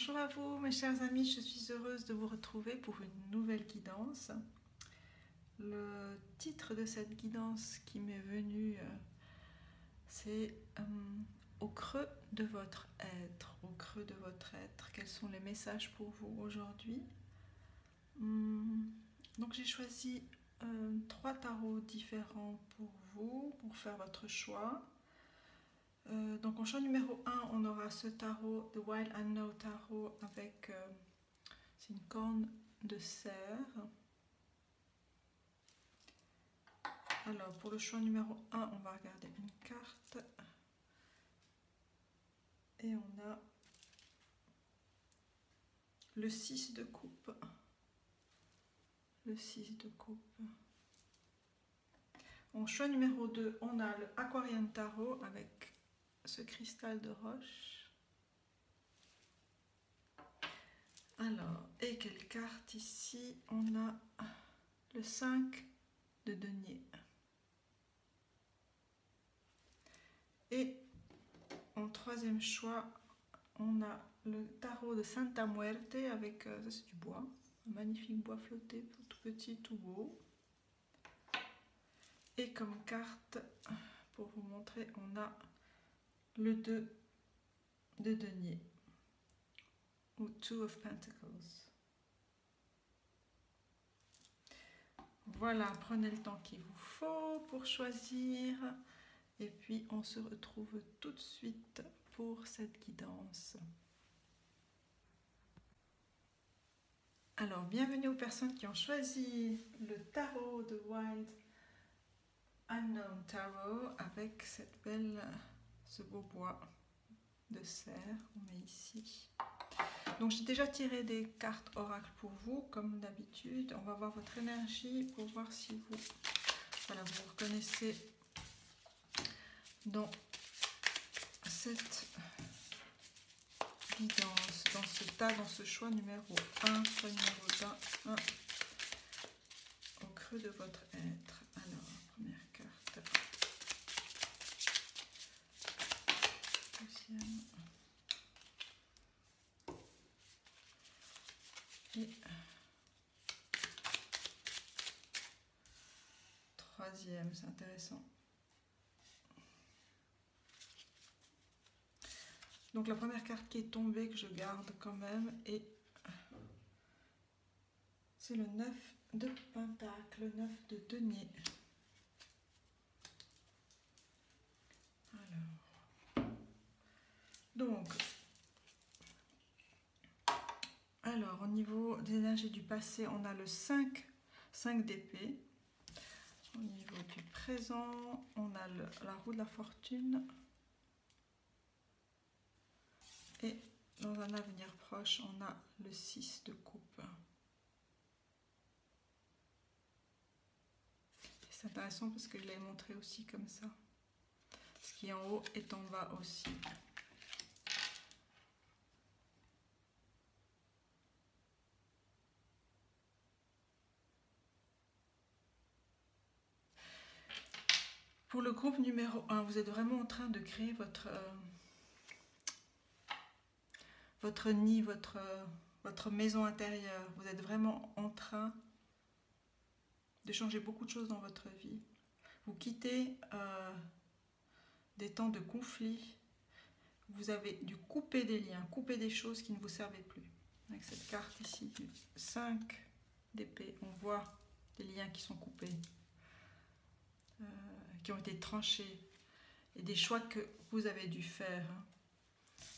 Bonjour à vous mes chers amis, je suis heureuse de vous retrouver pour une nouvelle guidance. Le titre de cette guidance qui m'est venu, c'est au creux de votre être, au creux de votre être. Quels sont les messages pour vous aujourd'hui? Donc j'ai choisi 3 tarots différents pour vous, pour faire votre choix. Donc en choix numéro 1, on aura ce tarot, The Wild and No Tarot, avec c'est une corne de cerf. Alors pour le choix numéro 1, on va regarder une carte. Et on a le 6 de coupe. Le 6 de coupe. En choix numéro 2, on a le Aquarian Tarot avec ce cristal de roche. Alors, et quelle carte ici? On a le 5 de denier. Et en troisième choix, on a le tarot de Santa Muerte avec, ça c'est du bois, un magnifique bois flotté, tout petit, tout beau. Et comme carte, pour vous montrer, on a le 2 de denier, ou Two of Pentacles. Voilà, prenez le temps qu'il vous faut pour choisir. Et puis on se retrouve tout de suite pour cette guidance. Alors, bienvenue aux personnes qui ont choisi le tarot de Wild Unknown Tarot avec ce beau bois de cerf. On met ici. Donc j'ai déjà tiré des cartes oracle pour vous, comme d'habitude. On va voir votre énergie pour voir si vous, voilà, vous reconnaissez dans cette guidance, dans ce choix numéro 1, choix numéro 1, au creux de votre être. Alors, première carte. Deuxième. Et troisième, c'est intéressant. Donc la première carte qui est tombée, que je garde quand même, et c'est le 9 de pentacle, le 9 de denier. Alors au niveau des énergies du passé, on a le 5 d'épée. Au niveau du présent, on a la roue de la fortune. Et dans un avenir proche, on a le 6 de coupe. C'est intéressant parce que je l'ai montré aussi comme ça. Ce qui est en haut est en bas aussi. Pour le groupe numéro 1, vous êtes vraiment en train de créer votre nid, votre maison intérieure. Vous êtes vraiment en train de changer beaucoup de choses dans votre vie. Vous quittez des temps de conflit. Vous avez dû couper des liens, couper des choses qui ne vous servaient plus. Avec cette carte ici du 5 d'épée, on voit des liens qui sont coupés, qui ont été tranchés, et des choix que vous avez dû faire.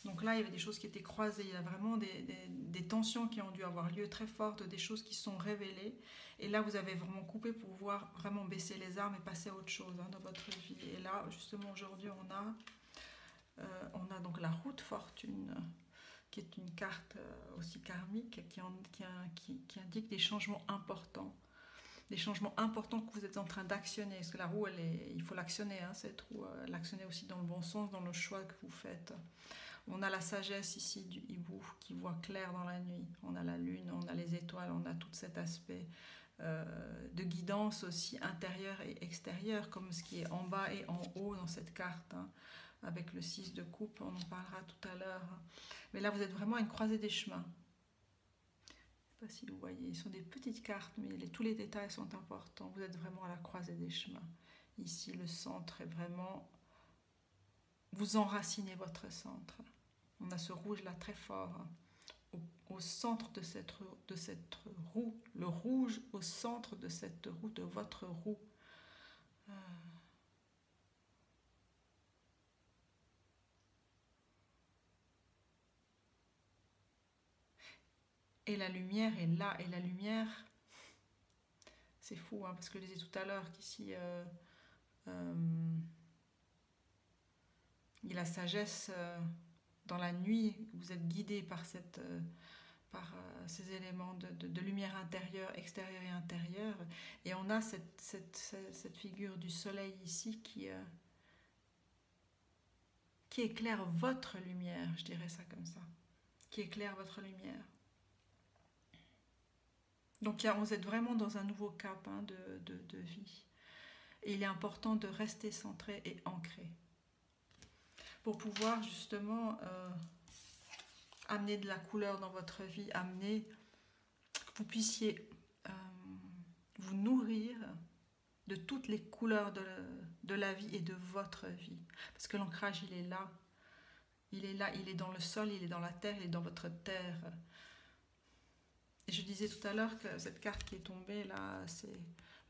Donc là, il y avait des choses qui étaient croisées, il y a vraiment des tensions qui ont dû avoir lieu très fortes, des choses qui sont révélées. Et là, vous avez vraiment coupé pour pouvoir vraiment baisser les armes et passer à autre chose dans votre vie. Et là, justement, aujourd'hui, on a donc la roue de fortune, qui est une carte aussi karmique, qui indique des changements importants. Des changements importants que vous êtes en train d'actionner. Parce que la roue, il faut l'actionner, hein, cette roue. L'actionner aussi dans le bon sens, dans le choix que vous faites. On a la sagesse ici du hibou qui voit clair dans la nuit. On a la lune, on a les étoiles, on a tout cet aspect de guidance aussi intérieure et extérieure, comme ce qui est en bas et en haut dans cette carte. Hein. avec le 6 de coupe, on en parlera tout à l'heure. Mais là, vous êtes vraiment à une croisée des chemins. Je ne sais pas si vous voyez, ce sont des petites cartes, mais tous les détails sont importants. Vous êtes vraiment à la croisée des chemins. Ici, le centre est vraiment... Vous enracinez votre centre. On a ce rouge là très fort. Au centre de cette roue, le rouge au centre de cette roue, de votre roue. Et la lumière est là, et la lumière, c'est fou, hein, parce que je disais tout à l'heure qu'ici, il y a la sagesse dans la nuit, vous êtes guidé par ces éléments de lumière intérieure, extérieure et intérieure, et on a cette figure du soleil ici qui éclaire votre lumière, je dirais ça comme ça, qui éclaire votre lumière. Donc vous êtes vraiment dans un nouveau cap, hein, de vie. Et il est important de rester centré et ancré pour pouvoir justement amener de la couleur dans votre vie, amener que vous puissiez vous nourrir de toutes les couleurs de la vie et de votre vie. Parce que l'ancrage, il est là. Il est là, il est dans le sol, il est dans la terre, il est dans votre terre. Et je disais tout à l'heure que cette carte qui est tombée là, c'est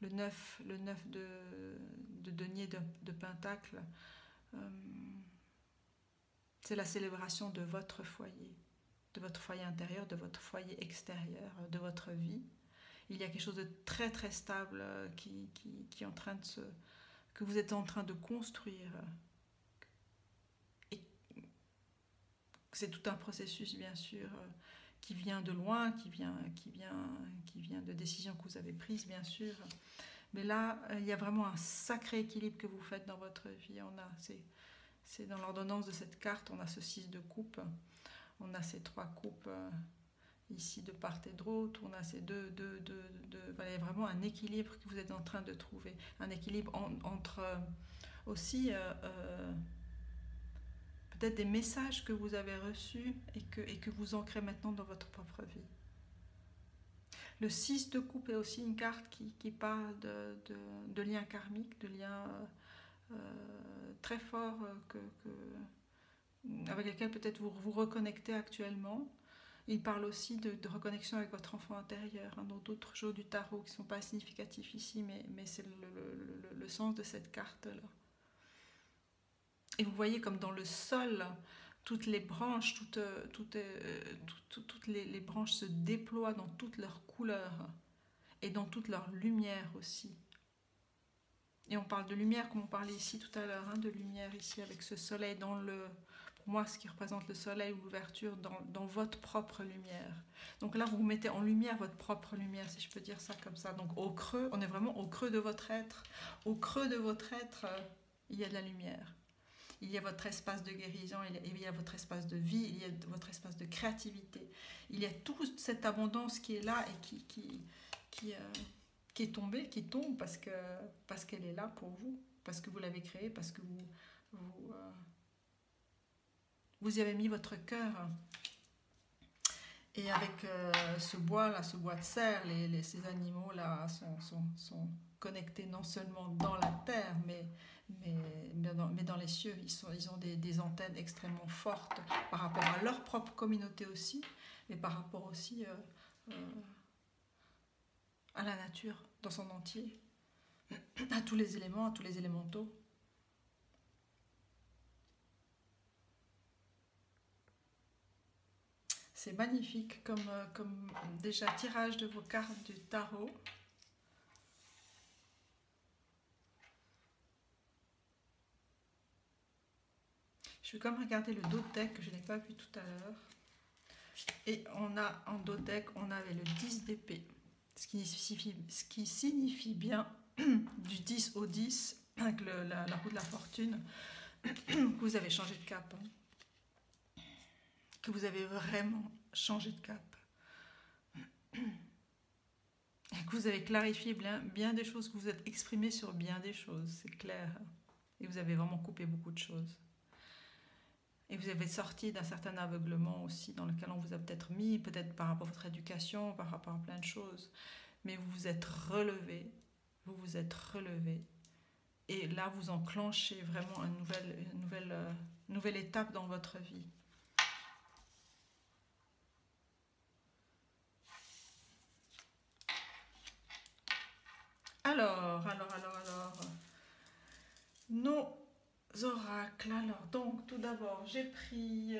le 9 de denier de pentacle. C'est la célébration de votre foyer intérieur, de votre foyer extérieur, de votre vie. Il y a quelque chose de très très stable qui est en train de que vous êtes en train de construire. Et c'est tout un processus, bien sûr, qui vient de loin, qui vient de décisions que vous avez prises, bien sûr. Mais là, il y a vraiment un sacré équilibre que vous faites dans votre vie. C'est dans l'ordonnance de cette carte, on a ce 6 de coupe, on a ces 3 coupes ici de part et d'autre, on a ces deux voilà, il y a vraiment un équilibre que vous êtes en train de trouver, un équilibre entre aussi peut-être des messages que vous avez reçus et que vous ancrez maintenant dans votre propre vie. Le 6 de coupe est aussi une carte qui parle de liens karmiques, de liens très forts avec lesquels peut-être vous vous reconnectez actuellement. Il parle aussi de reconnexion avec votre enfant intérieur, hein, dans d'autres jeux du tarot qui ne sont pas significatifs ici, mais c'est le sens de cette carte-là. Et vous voyez comme dans le sol, toutes les branches, toutes les branches se déploient dans toutes leurs couleurs et dans toute leur lumière aussi. Et on parle de lumière comme on parlait ici tout à l'heure, hein, de lumière ici avec ce soleil dans pour moi, ce qui représente le soleil ou l'ouverture dans votre propre lumière. Donc là, vous mettez en lumière votre propre lumière, si je peux dire ça comme ça. Donc au creux, on est vraiment au creux de votre être. Au creux de votre être, il y a de la lumière. Il y a votre espace de guérison, il y a votre espace de vie, il y a votre espace de créativité. Il y a toute cette abondance qui est là et qui est tombée, qui tombe parce qu'elle est là pour vous, parce que vous l'avez créée, parce que vous y avez mis votre cœur. Et avec ce bois-là, ce bois de serre, ces animaux-là sont connectés non seulement dans la terre, mais dans les cieux. Ils ont des antennes extrêmement fortes par rapport à leur propre communauté aussi, mais par rapport aussi à la nature dans son entier, à tous les éléments, à tous les élémentaux. C'est magnifique comme déjà tirage de vos cartes du tarot. Je vais comme regarder le dos de deck que je n'ai pas vu tout à l'heure. Et on a en dos de deck, on avait le 10 d'épée. Ce qui signifie bien du 10 au 10 avec la roue de la fortune que vous avez changé de cap. Que vous avez vraiment changé de cap. Et que vous avez clarifié bien des choses, que vous êtes exprimé sur bien des choses, c'est clair. Et vous avez vraiment coupé beaucoup de choses. Et vous avez sorti d'un certain aveuglement aussi dans lequel on vous a peut-être mis, peut-être par rapport à votre éducation, par rapport à plein de choses. Mais vous vous êtes relevé, vous vous êtes relevé. Et là, vous enclenchez vraiment nouvelle étape dans votre vie. Alors. Nos oracles. Alors, donc, tout d'abord, j'ai pris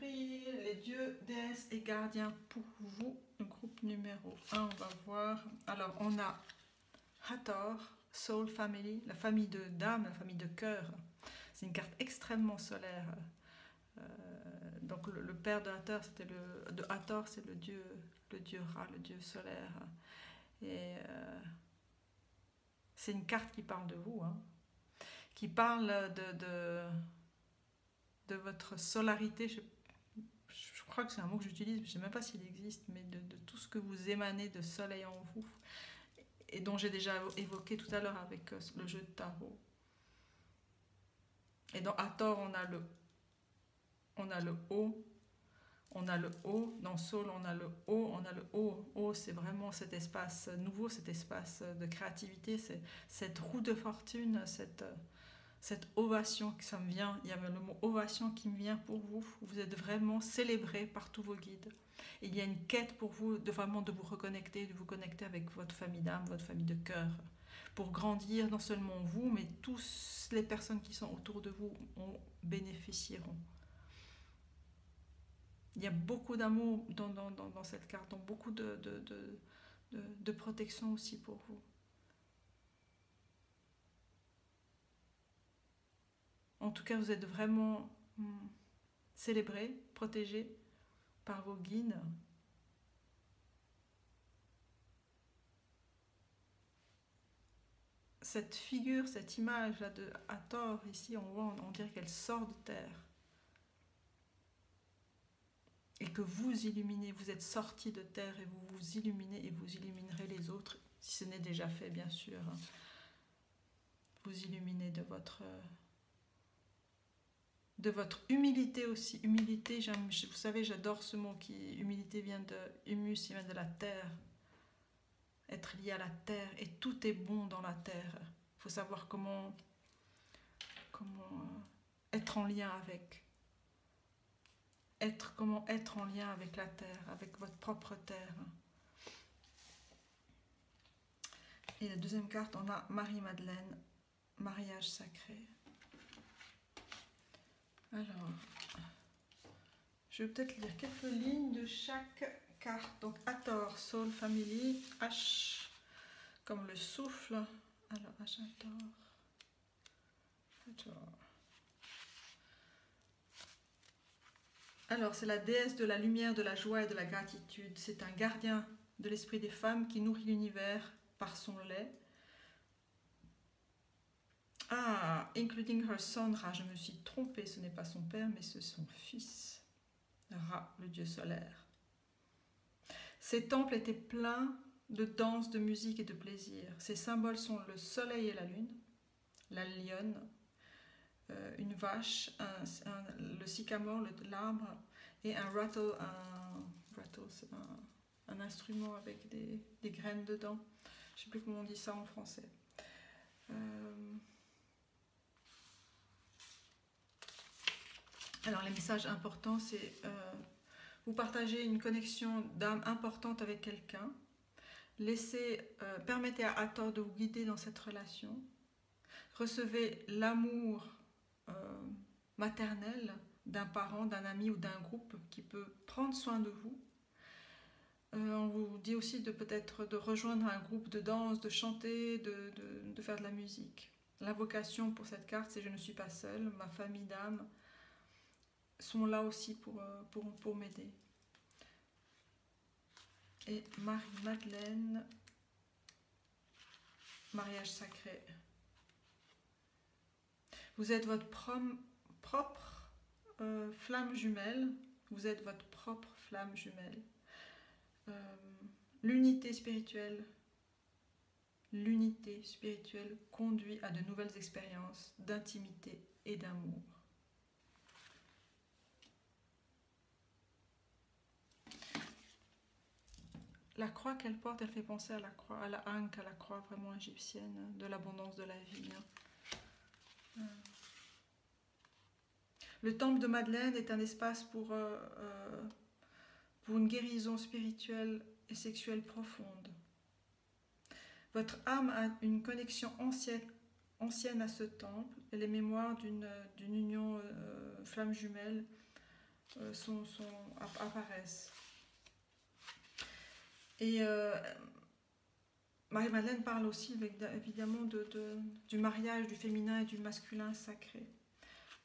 les dieux, déesses et gardiens pour vous. Le groupe numéro 1, on va voir. Alors, on a Hathor, Soul Family, la famille de dames, la famille de cœur. C'est une carte extrêmement solaire. Donc, le père de Hathor, c'est le dieu Ra, le dieu solaire. Et c'est une carte qui parle de vous, hein, qui parle de votre solarité. Je crois que c'est un mot que j'utilise, je ne sais même pas s'il existe, mais de tout ce que vous émanez de soleil en vous, et dont j'ai déjà évoqué tout à l'heure avec le jeu de tarot. Et dans Hathor, on a le haut, on a le haut, dans Soul, on a le haut, on a le haut. Haut, c'est vraiment cet espace nouveau, cet espace de créativité, c'est cette roue de fortune, cette ovation que ça me vient. Il y a le mot ovation qui me vient pour vous. Vous êtes vraiment célébré par tous vos guides. Et il y a une quête pour vous de vraiment de vous reconnecter, de vous connecter avec votre famille d'âme, votre famille de cœur, pour grandir non seulement vous, mais toutes les personnes qui sont autour de vous en bénéficieront. Il y a beaucoup d'amour dans cette carte, donc beaucoup de protection aussi pour vous. En tout cas, vous êtes vraiment célébrés, protégés par vos guides. Cette figure, cette image là de Hathor, ici on dirait qu'elle sort de terre. Et que vous illuminez, vous êtes sortis de terre et vous vous illuminez et vous illuminerez les autres, si ce n'est déjà fait bien sûr. Vous illuminez de votre humilité aussi. Humilité, vous savez, j'adore ce mot humilité vient de humus, il vient de la terre. Être lié à la terre, et tout est bon dans la terre. Il faut savoir comment être en lien avec. Comment être en lien avec la terre, avec votre propre terre. Et la deuxième carte, on a Marie-Madeleine, mariage sacré. Alors, je vais peut-être lire quelques lignes de chaque carte. Donc, Hathor, Soul Family, H comme le souffle. Alors, H, Hathor. Alors, c'est la déesse de la lumière, de la joie et de la gratitude. C'est un gardien de l'esprit des femmes qui nourrit l'univers par son lait. Ah, including her son Ra. Je me suis trompée, ce n'est pas son père, mais c'est son fils. Ra, le dieu solaire. Ces temples étaient pleins de danse, de musique et de plaisir. Ces symboles sont le soleil et la lune, la lionne, une vache, le sycamore, l'arbre, et un rattle, c'est un instrument avec des graines dedans. Je ne sais plus comment on dit ça en français. Alors les messages importants, c'est vous partagez une connexion d'âme importante avec quelqu'un. Permettez à Hathor de vous guider dans cette relation. Recevez l'amour maternel d'un parent, d'un ami ou d'un groupe qui peut prendre soin de vous. On vous dit aussi peut-être de rejoindre un groupe de danse, de chanter, de faire de la musique. L'invocation pour cette carte, c'est « Je ne suis pas seule », ma famille d'âmes sont là aussi pour m'aider. Et Marie-Madeleine, mariage sacré. Vous êtes votre propre flamme jumelle. Vous êtes votre propre flamme jumelle. L'unité spirituelle conduit à de nouvelles expériences d'intimité et d'amour. la croix qu'elle porte, elle fait penser à la croix, à la Ankh, à la croix vraiment égyptienne, de l'abondance de la vie. Le temple de Madeleine est un espace pour une guérison spirituelle et sexuelle profonde. Votre âme a une connexion ancienne à ce temple, et les mémoires d'une union flamme jumelle apparaissent. Et Marie-Madeleine parle aussi évidemment du mariage du féminin et du masculin sacré.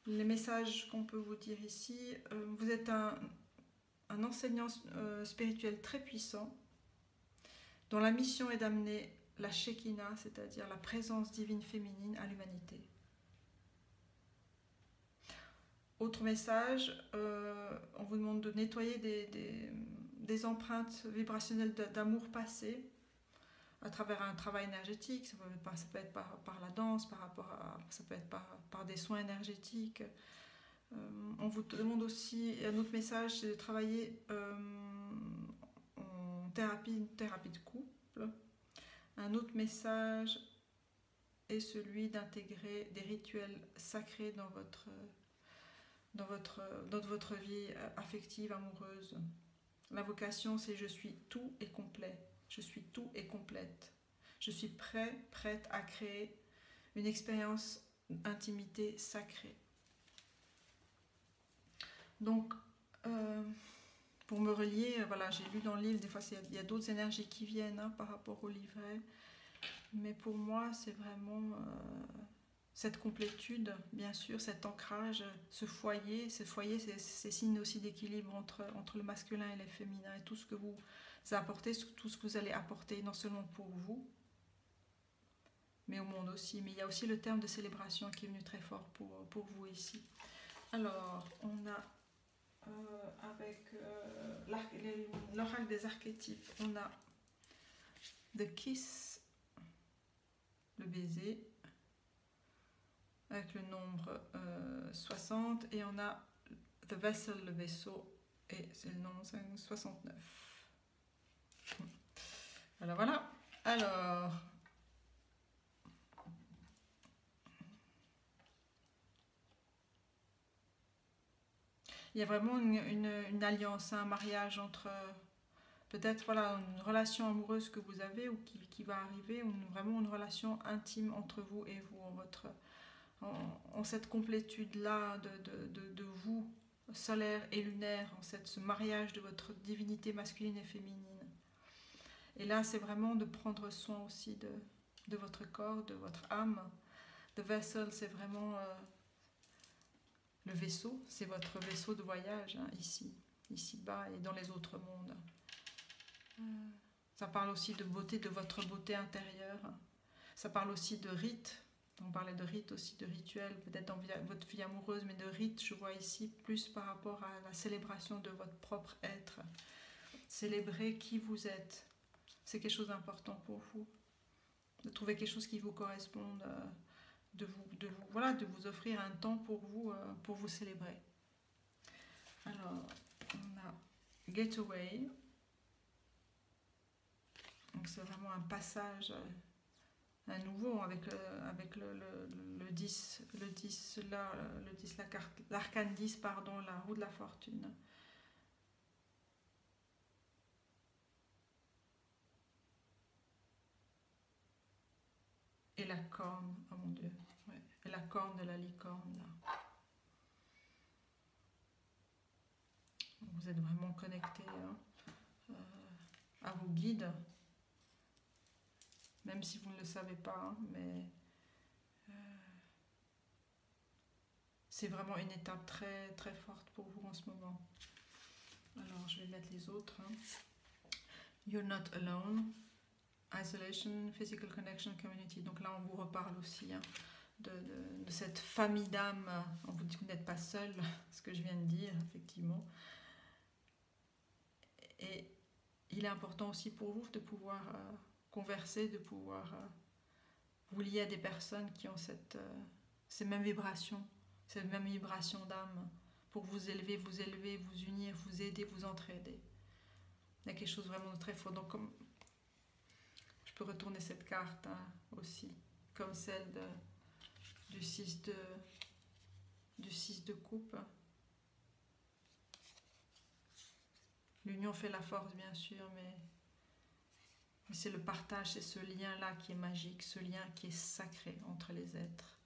Les messages qu'on peut vous dire ici, vous êtes un enseignant spirituel très puissant, dont la mission est d'amener la Shekinah, c'est-à-dire la présence divine féminine, à l'humanité. Autre message, on vous demande de nettoyer des empreintes vibrationnelles d'amour passé à travers un travail énergétique. Ça peut être par la danse, ça peut être par des soins énergétiques. On vous demande aussi, un autre message, c'est de travailler en thérapie de couple. Un autre message est celui d'intégrer des rituels sacrés dans votre vie affective, amoureuse. La vocation, c'est je suis tout et complet. Je suis tout et complète. Je suis prête à créer une expérience d'intimité sacrée. Donc, pour me relier, voilà, j'ai lu dans le livre, des fois il y a d'autres énergies qui viennent par rapport au livret. Mais pour moi, c'est vraiment cette complétude, bien sûr, cet ancrage, ce foyer, c'est signe aussi d'équilibre entre le masculin et le féminin, et tout ce que vous apportez, tout ce que vous allez apporter, non seulement pour vous, mais au monde aussi. Mais il y a aussi le terme de célébration qui est venu très fort pour vous ici. Alors, on a avec l'oracle des archétypes, on a The Kiss, le baiser, avec le nombre 60, et on a The Vessel, le vaisseau, et c'est le nombre 69. Voilà. Alors, il y a vraiment une alliance, un mariage entre peut-être une relation amoureuse que vous avez ou qui va arriver, ou vraiment une relation intime entre vous et vous, en cette complétude-là de vous, solaire et lunaire, ce mariage de votre divinité masculine et féminine. Et là, c'est vraiment de prendre soin aussi de votre corps, de votre âme. The Vessel, c'est vraiment le vaisseau, c'est votre vaisseau de voyage, ici-bas et dans les autres mondes. Ça parle aussi de beauté, de votre beauté intérieure. Ça parle aussi de rites. On parlait de rites aussi, de rituels, peut-être dans votre vie amoureuse, mais de rites, je vois ici, plus par rapport à la célébration de votre propre être. Célébrer qui vous êtes. C'est quelque chose d'important pour vous. De trouver quelque chose qui vous corresponde, de vous offrir un temps pour vous célébrer. Alors, on a Getaway. Donc c'est vraiment un passage à nouveau avec le 10, l'arcane 10, pardon, la roue de la fortune. Et la corne, oh mon Dieu, ouais. Et la corne de la licorne, là. Vous êtes vraiment connecté à vos guides, même si vous ne le savez pas, mais c'est vraiment une étape très très forte pour vous en ce moment. Alors je vais mettre les autres. You're not alone. Isolation, physical connection, community. Donc là on vous reparle aussi de cette famille d'âmes. On vous dit que vous n'êtes pas seul, ce que je viens de dire, effectivement. Et il est important aussi pour vous de pouvoir converser, de pouvoir vous lier à des personnes qui ont ces mêmes vibrations, cette même vibration d'âme, pour vous élever, vous unir, vous aider, vous entraider. Il y a quelque chose vraiment de très fort. Donc, comme je peux retourner cette carte hein, aussi, comme celle du 6 de coupe. L'union fait la force, bien sûr, mais c'est le partage, c'est ce lien-là qui est magique, ce lien qui est sacré entre les êtres.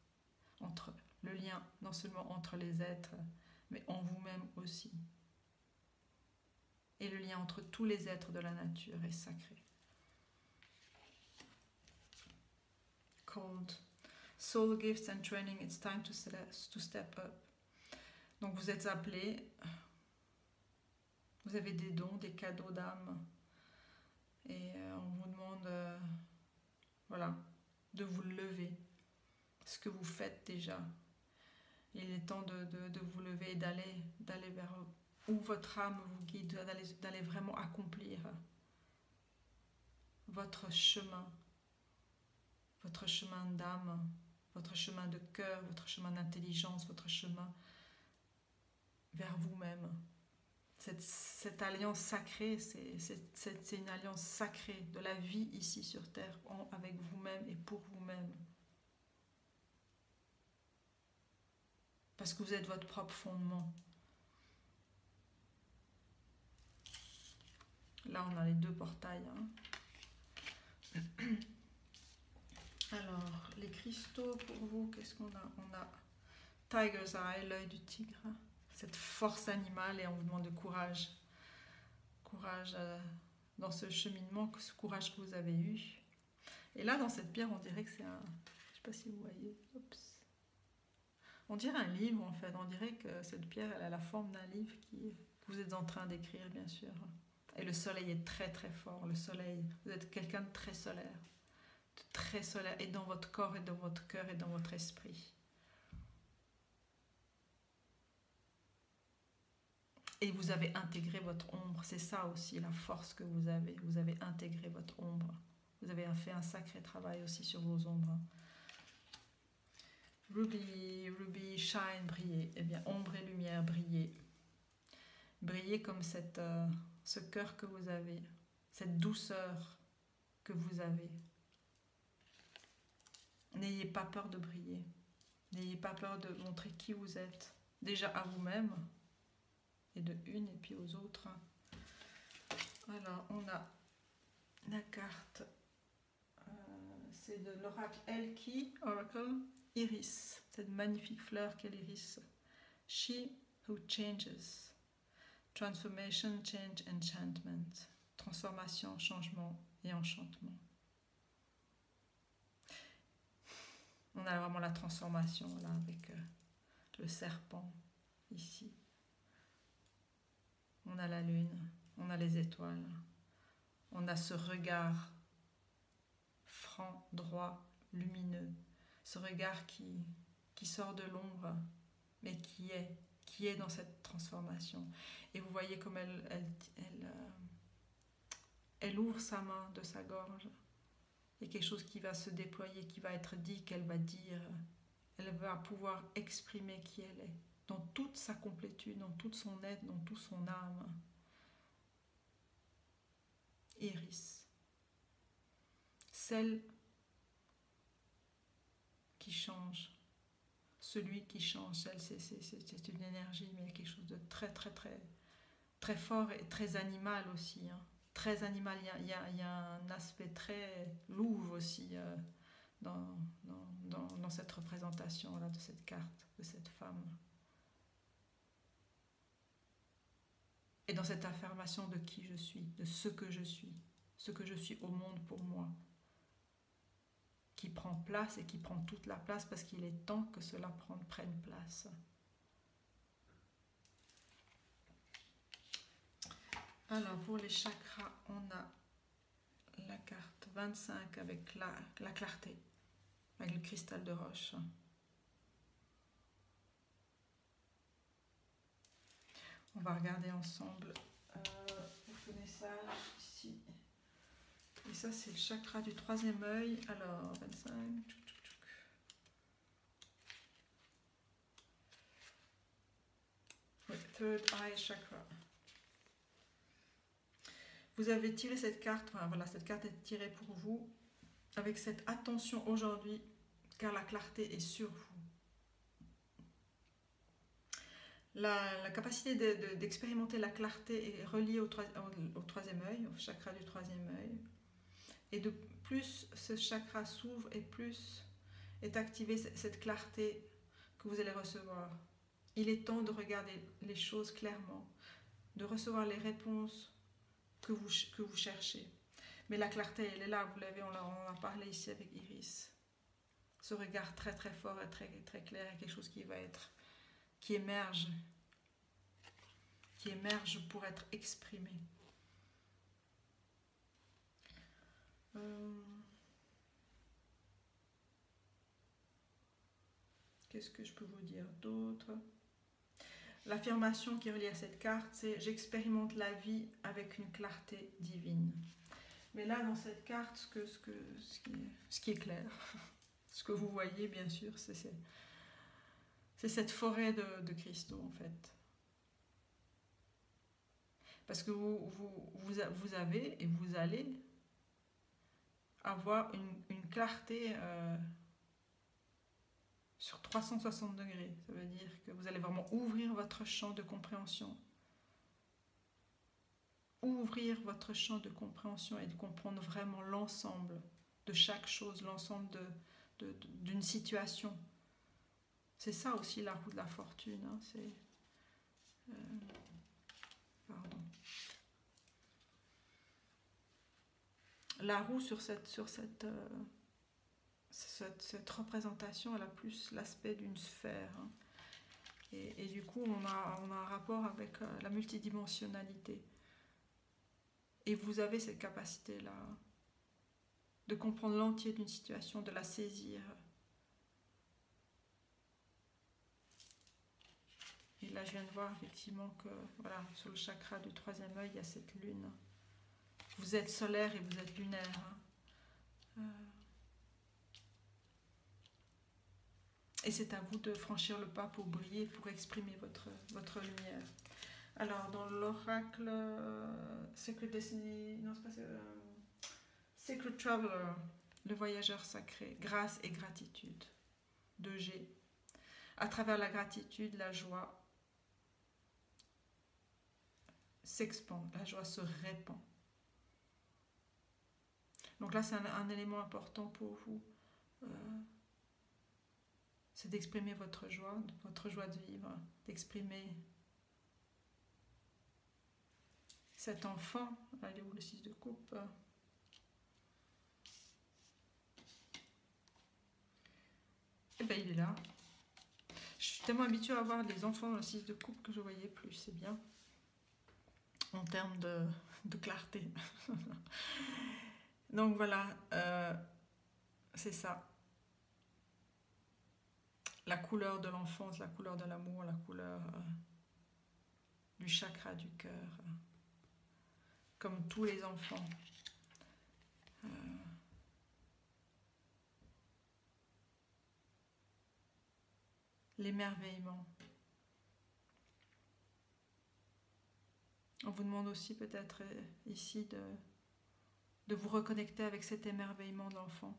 Le lien, non seulement entre les êtres, mais en vous-même aussi. Et le lien entre tous les êtres de la nature est sacré. Called. Soul gifts and training, it's time to step up. Donc vous êtes appelés, vous avez des dons, des cadeaux d'âme. Et on vous demande voilà, de vous lever. Ce que vous faites déjà. Il est temps de vous lever et d'aller vers où votre âme vous guide, d'aller vraiment accomplir votre chemin d'âme, votre chemin de cœur, votre chemin d'intelligence, votre chemin vers vous-même. Cette alliance sacrée, c'est une alliance sacrée de la vie ici sur Terre, avec vous-même et pour vous-même. Parce que vous êtes votre propre fondement. Là, on a les deux portails. Hein. Alors, les cristaux pour vous, qu'est-ce qu'on a? On a Tiger's Eye, l'œil du tigre. Cette force animale et on vous demande de courage. Courage dans ce cheminement, ce courage que vous avez eu. Et là, dans cette pierre, on dirait que c'est un... Je ne sais pas si vous voyez. Oups. On dirait un livre, en fait. On dirait que cette pierre, elle a la forme d'un livre que vous êtes en train d'écrire, bien sûr. Et le soleil est très, très fort. Le soleil, vous êtes quelqu'un de très solaire. De très solaire. Et dans votre corps, et dans votre cœur, et dans votre esprit. Et vous avez intégré votre ombre. C'est ça aussi, la force que vous avez. Vous avez intégré votre ombre. Vous avez fait un sacré travail aussi sur vos ombres. Ruby, shine, briller. Eh bien, ombre et lumière, briller. Briller comme ce cœur que vous avez, cette douceur que vous avez. N'ayez pas peur de briller. N'ayez pas peur de montrer qui vous êtes. Déjà à vous-même, et de une, et puis aux autres. Alors, on a la carte, c'est de l'oracle Elki, Oracle, Iris. Cette magnifique fleur qu'est l'iris. She who changes. Transformation, change, enchantment. Transformation, changement et enchantement. On a vraiment la transformation là avec le serpent ici. On a la lune, on a les étoiles. On a ce regard franc, droit, lumineux. Ce regard qui sort de l'ombre, mais qui est dans cette transformation. Et vous voyez comme elle ouvre sa main de sa gorge. Il y a quelque chose qui va se déployer, qui va être dit, qu'elle va dire. Elle va pouvoir exprimer qui elle est, dans toute sa complétude, dans toute son être, dans toute son âme. Iris. Celle qui change. Celui qui change, c'est une énergie, mais il y a quelque chose de très, très, très, très fort et très animal aussi. Hein. Très animal, il y a un aspect très louve aussi dans cette représentation-là, de cette carte, de cette femme. Et dans cette affirmation de qui je suis, de ce que je suis au monde pour moi, qui prend place et qui prend toute la place parce qu'il est temps que cela prenne place. Alors pour les chakras, on a la carte 25 avec la clarté, avec le cristal de roche. On va regarder ensemble le connaissage ici. Et ça, c'est le chakra du troisième œil. Alors, 25. Oui, third eye chakra. Vous avez tiré cette carte, enfin, voilà, cette carte est tirée pour vous, avec cette attention aujourd'hui, car la clarté est sur vous. La capacité d'expérimenter la clarté est reliée au troisième œil, au chakra du troisième œil. Et de plus ce chakra s'ouvre et plus est activée cette clarté que vous allez recevoir. Il est temps de regarder les choses clairement, de recevoir les réponses que vous cherchez. Mais la clarté, elle est là, vous l'avez, on en a parlé ici avec Iris. Ce regard très très fort et très, très clair est quelque chose qui émerge pour être exprimé. Qu'est-ce que je peux vous dire d'autre? L'affirmation qui est reliée à cette carte, c'est « J'expérimente la vie avec une clarté divine ». Mais là, dans cette carte, ce qui est clair, ce que vous voyez, bien sûr, c'est cette forêt de cristaux, en fait. Parce que vous avez et vous allez avoir une clarté sur 360 degrés. Ça veut dire que vous allez vraiment ouvrir votre champ de compréhension. Ouvrir votre champ de compréhension et de comprendre vraiment l'ensemble de chaque chose, l'ensemble d'une situation. C'est ça aussi la roue de la fortune. Hein, pardon. La roue sur cette représentation, elle a plus l'aspect d'une sphère. Hein. Et du coup, on a un rapport avec la multidimensionnalité. Et vous avez cette capacité-là de comprendre l'entier d'une situation, de la saisir. Et là, je viens de voir effectivement que voilà, sur le chakra du troisième œil, il y a cette lune. Vous êtes solaire et vous êtes lunaire. Hein. Et c'est à vous de franchir le pas pour briller, pour exprimer votre lumière. Alors, dans l'oracle Sacred Destiny, non, c'est pas Sacred Traveler, le voyageur sacré, grâce et gratitude, 2G. À travers la gratitude, la joie s'expand, la joie se répand. Donc là, c'est un élément important pour vous. C'est d'exprimer votre joie de vivre, d'exprimer cet enfant. Allez, où le 6 de coupe? Eh bien, il est là. Je suis tellement habituée à voir des enfants dans le 6 de coupe que je ne voyais plus, c'est bien. En termes de clarté. Donc voilà, c'est ça. La couleur de l'enfance, la couleur de l'amour, la couleur du chakra du cœur. Comme tous les enfants. L'émerveillement. On vous demande aussi peut-être ici de vous reconnecter avec cet émerveillement de l'enfant.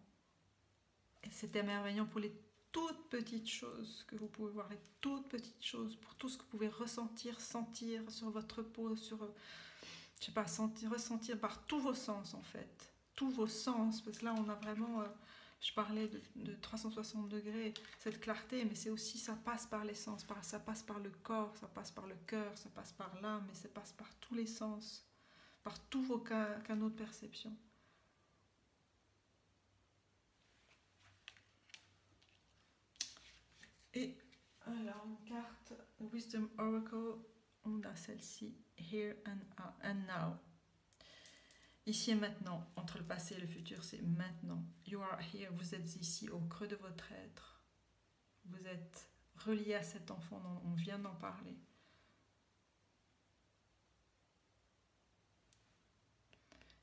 Et cet émerveillement pour les toutes petites choses que vous pouvez voir, les toutes petites choses, pour tout ce que vous pouvez ressentir, sentir sur votre peau, sur, je sais pas, ressentir par tous vos sens en fait. Tous vos sens, parce que là on a vraiment, je parlais de 360 degrés, cette clarté, mais c'est aussi, ça passe par les sens, ça passe par le corps, ça passe par le cœur, ça passe par l'âme, mais ça passe par tous les sens, par tous vos canaux de perception. Et alors, une carte Wisdom Oracle, on a celle-ci, Here and Now. Ici et maintenant, entre le passé et le futur, c'est maintenant. You are here, vous êtes ici au creux de votre être. Vous êtes relié à cet enfant dont on vient d'en parler.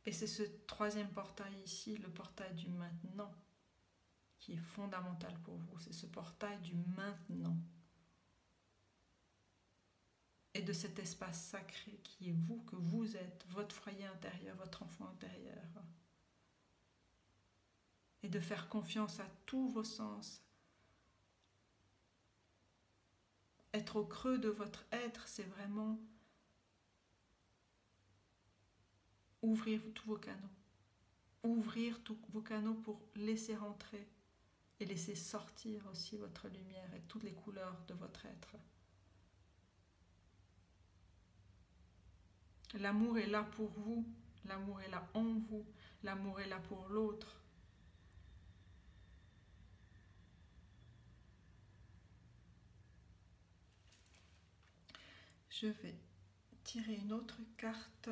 Et c'est ce troisième portail ici, le portail du maintenant, qui est fondamental pour vous. C'est ce portail du maintenant. et de cet espace sacré qui est vous, que vous êtes, votre foyer intérieur, votre enfant intérieur. Et de faire confiance à tous vos sens. Être au creux de votre être, c'est vraiment ouvrir tous vos canaux. Ouvrir tous vos canaux pour laisser rentrer et laisser sortir aussi votre lumière et toutes les couleurs de votre être. L'amour est là pour vous, l'amour est là en vous, l'amour est là pour l'autre. Je vais tirer une autre carte.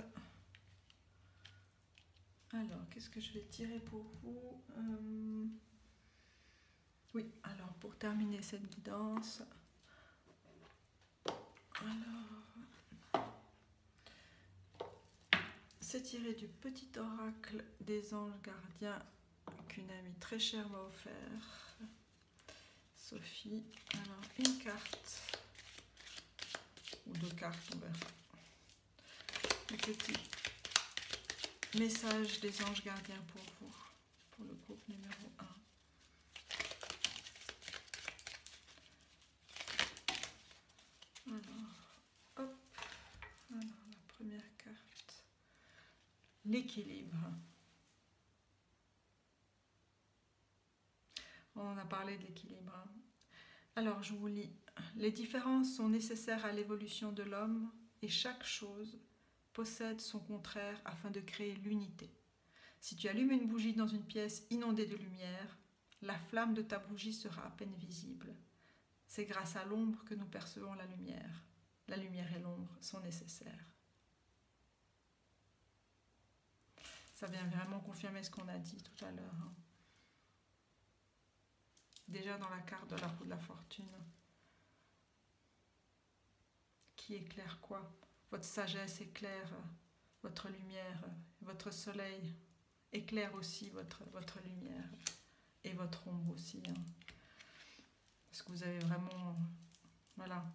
Alors, qu'est-ce que je vais tirer pour vous? Oui, alors pour terminer cette guidance, alors, c'est tiré du petit oracle des anges gardiens qu'une amie très chère m'a offert, Sophie. Alors, une carte, ou deux cartes, on verra. Le petit message des anges gardiens pour vous, pour le groupe numéro 1. Alors, hop, alors la première carte, l'équilibre. On en a parlé de l'équilibre. Alors, je vous lis. Les différences sont nécessaires à l'évolution de l'homme et chaque chose possède son contraire afin de créer l'unité. Si tu allumes une bougie dans une pièce inondée de lumière, la flamme de ta bougie sera à peine visible. C'est grâce à l'ombre que nous percevons la lumière. La lumière et l'ombre sont nécessaires. Ça vient vraiment confirmer ce qu'on a dit tout à l'heure. Déjà dans la carte de la roue de la fortune. Qui éclaire quoi? Votre sagesse éclaire votre lumière, votre soleil éclaire aussi votre lumière et votre ombre aussi. Parce que vous avez vraiment, voilà,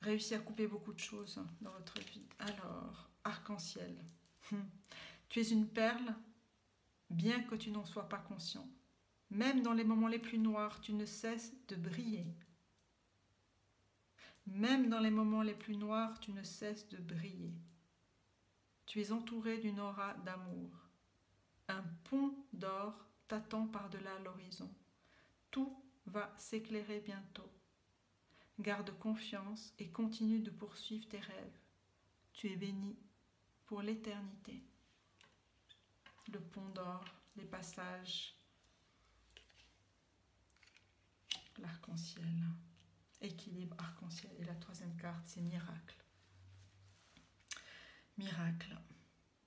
réussi à couper beaucoup de choses dans votre vie. Alors, arc-en-ciel. Tu es une perle, bien que tu n'en sois pas conscient. Même dans les moments les plus noirs, tu ne cesses de briller. Même dans les moments les plus noirs, tu ne cesses de briller. Tu es entouré d'une aura d'amour. Un pont d'or t'attend par-delà l'horizon. Tout va s'éclairer bientôt. Garde confiance et continue de poursuivre tes rêves. Tu es béni pour l'éternité. Le pont d'or, les passages, l'arc-en-ciel, équilibre, arc-en-ciel. Et la troisième carte, c'est miracle. Miracle.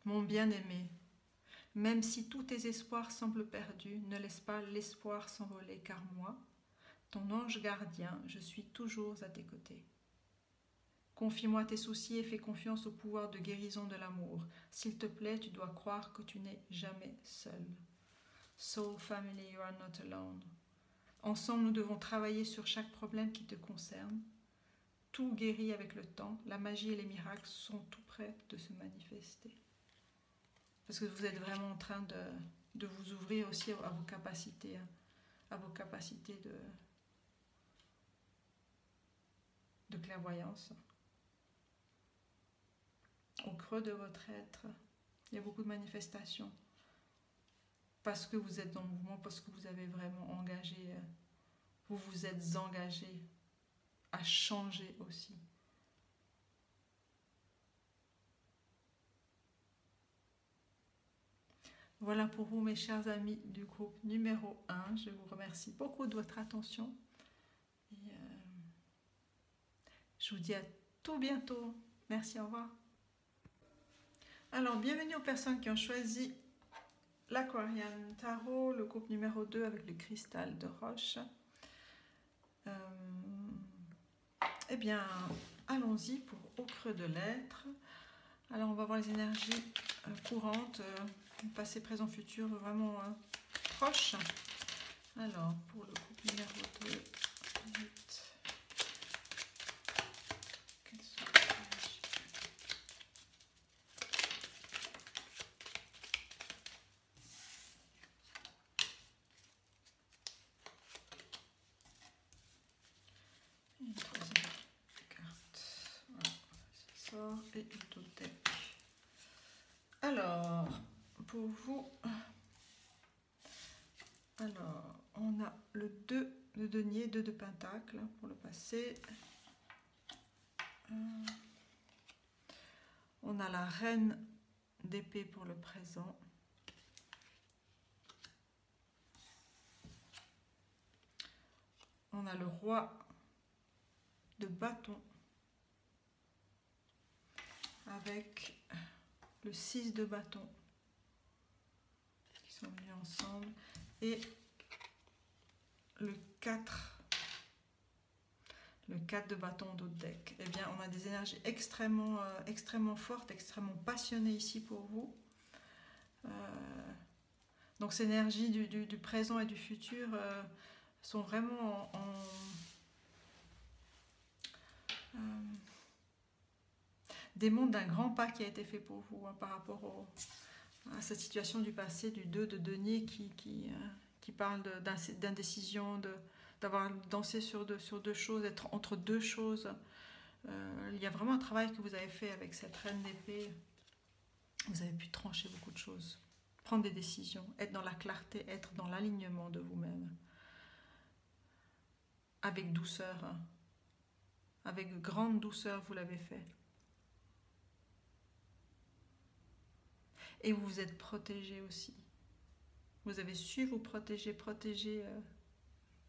Mon bien-aimé, même si tous tes espoirs semblent perdus, ne laisse pas l'espoir s'envoler, car moi, ton ange gardien, je suis toujours à tes côtés. Confie-moi tes soucis et fais confiance au pouvoir de guérison de l'amour. S'il te plaît, tu dois croire que tu n'es jamais seul. Soul Family, you are not alone. Ensemble, nous devons travailler sur chaque problème qui te concerne. Tout guérit avec le temps. La magie et les miracles sont tout près de se manifester. Parce que vous êtes vraiment en train de vous ouvrir aussi à vos capacités, de clairvoyance. Au creux de votre être, il y a beaucoup de manifestations. Parce que vous êtes en mouvement, parce que vous avez vraiment engagé, vous vous êtes engagé à changer aussi. Voilà pour vous, mes chers amis du groupe numéro 1. Je vous remercie beaucoup de votre attention. Et je vous dis à tout bientôt. Merci, au revoir. Alors, bienvenue aux personnes qui ont choisi l'Aquarian Tarot, le groupe numéro 2 avec le cristal de roche. Eh bien, allons-y pour Au creux de l'être. Alors, on va voir les énergies courantes, passé, présent, futur, vraiment proches. Alors, pour le groupe numéro 2, quelles sont et le Totec. Alors, pour vous, alors, on a le 2 de denier, 2 de pentacle pour le passé. On a la reine d'épée pour le présent. On a le roi de bâton avec le 6 de bâton qui sont venus ensemble et le 4 de bâton d'autre deck. Eh bien, on a des énergies extrêmement, extrêmement fortes, extrêmement passionnées ici pour vous. Donc, ces énergies du présent et du futur sont vraiment démontrent d'un grand pas qui a été fait pour vous par rapport à cette situation du passé, du 2 de denier qui parle d'indécision, d'avoir dansé sur deux choses, être entre deux choses. Il y a vraiment un travail que vous avez fait avec cette reine d'épée. Vous avez pu trancher beaucoup de choses, prendre des décisions, être dans la clarté, être dans l'alignement de vous-même. Avec douceur, avec grande douceur, vous l'avez fait. Et vous vous êtes protégé aussi. Vous avez su vous protéger,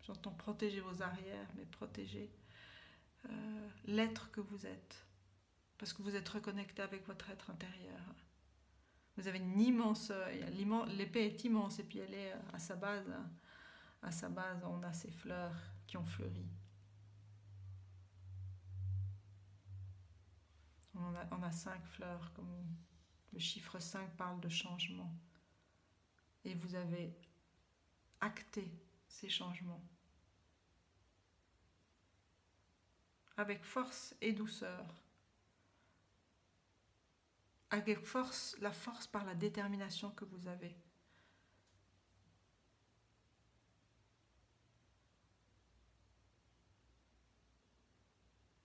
j'entends protéger vos arrières, mais protéger l'être que vous êtes. Parce que vous êtes reconnecté avec votre être intérieur. Vous avez une immense... l'épée est immense et puis elle est à sa base. À sa base, on a ces fleurs qui ont fleuri. On a 5 fleurs, comme le chiffre 5 parle de changement. Et vous avez acté ces changements. Avec force et douceur. Avec force, la force par la détermination que vous avez.